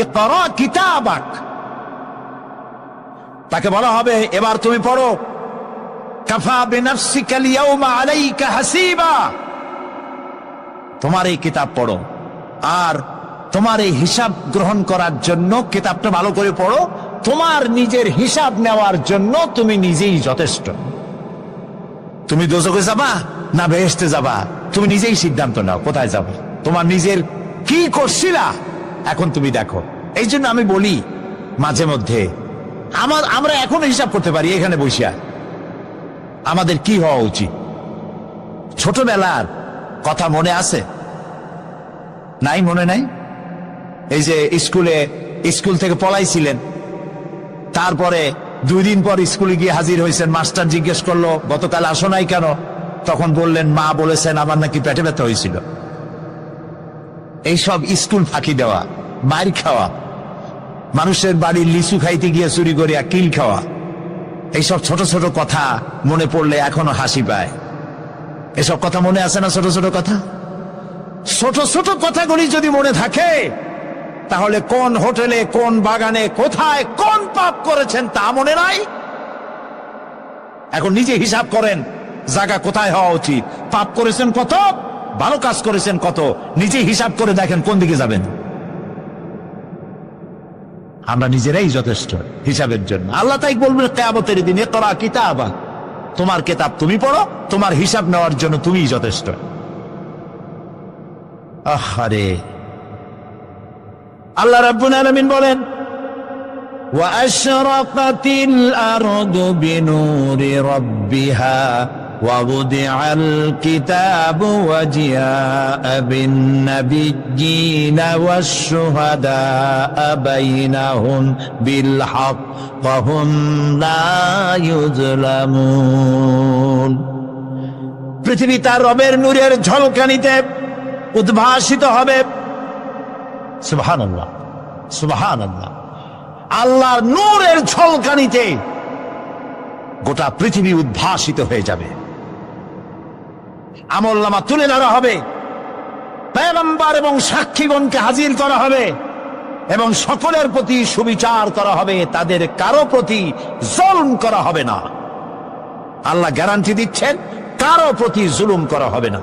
ইকরা কিতাবাক, তাকে বলা হবে এবার তুমি পড়ো। কাফা বিনাফসিকাল ইয়াউমা আলাইকা হাসিবা, তোমার এই কিতাব পড়ো, আর তোমার এই হিসাব গ্রহণ করার জন্য কিতাবটা ভালো করে পড়ো। তোমার নিজের হিসাব নেওয়ার জন্য তুমি নিজেই যথেষ্ট। তুমি দোজখে যাবা না বেহেশতে যাবা, তুমি নিজেই সিদ্ধান্ত নাও কোথায় যাবে। তোমার নিজের কি করছিলা এখন তুমি দেখো। এই জন্য আমি বলি মাঝে মধ্যে আমরা এখনো হিসাব করতে পারি এখানে বসিয়া। আমাদের কি হওয়া উচিত? ছোটবেলার কথা মনে আছে? নাই? মনে নাই? এই যে স্কুল থেকে পলাইছিলেন, তারপরে 2 দিন পর স্কুলে গিয়ে হাজির হয়েছেন। মাস্টার জিজ্ঞেস করলো গতকাল আসো নাই কেন? তখন বললেন মা বলেছেন আমার নাকি পেটে ব্যথা হয়েছিল। এইসব স্কুল ফাঁকি দেওয়া, মার খাওয়া, মানুষের বাড়ির লিচু খাইতে গিয়ে চুরি করিয়া কিল খাওয়া, এইসব ছোট ছোট কথা মনে পড়লে এখনো হাসি পায়। এসব কথা মনে আছে না? ছোট ছোট কথা, ছোট ছোট কথাগুলি যদি মনে থাকে, তাহলে কোন হোটেলে, কোন বাগানে, কোথায়, কোন পাপ করেছেন তা মনে নাই? এখন নিজে হিসাব করেন জায়গা কোথায় হওয়া উচিত। পাপ করেছেন কত, ভালো কাজ করেছেন কত, নিজে হিসাব করে দেখেন কোন দিকে যাবেন। আমরা নিজেরাই যথেষ্ট হিসাবের জন্য। আল্লাহ তাই বলবেন কিয়ামতের দিনে, ইকরা কিতাবা, তোমার কিতাব তুমি পড়ো, তোমার হিসাব নেওয়ার জন্য তুমিই যথেষ্ট। আহারে, আল্লাহ রাব্বুল আলামিন বলেন, ওয়া আশরাকাতিল আরদু বিনুরি রাব্বিহা ওয়া বুদিআল কিতাবু ওয়া জিআআ বিন নাবিয়্যিনা ওয়াশ শুহাদাআ বাইনাহুম বিল হক ওয়া হুম লা ইউযলামুন। পৃথিবী তার রবের নূরের ঝলকানিতে উদ্ভাসিত হবে। সুবহানাল্লাহ, সুবহানাল্লাহ। আল্লাহর নূরের ঝলকানিতে গোটা পৃথিবী উদ্ভাসিত হয়ে যাবে। আমলনামা তুলে ধরা হবে, পয়গম্বর এবং সাক্ষীগণকে হাজির করা হবে, এবং সকলের প্রতি সুবিচার করা হবে, তাদের কারো প্রতি জুলুম করা হবে না। আল্লাহ গ্যারান্টি দিচ্ছেন, কারো প্রতি জুলুম করা হবে না।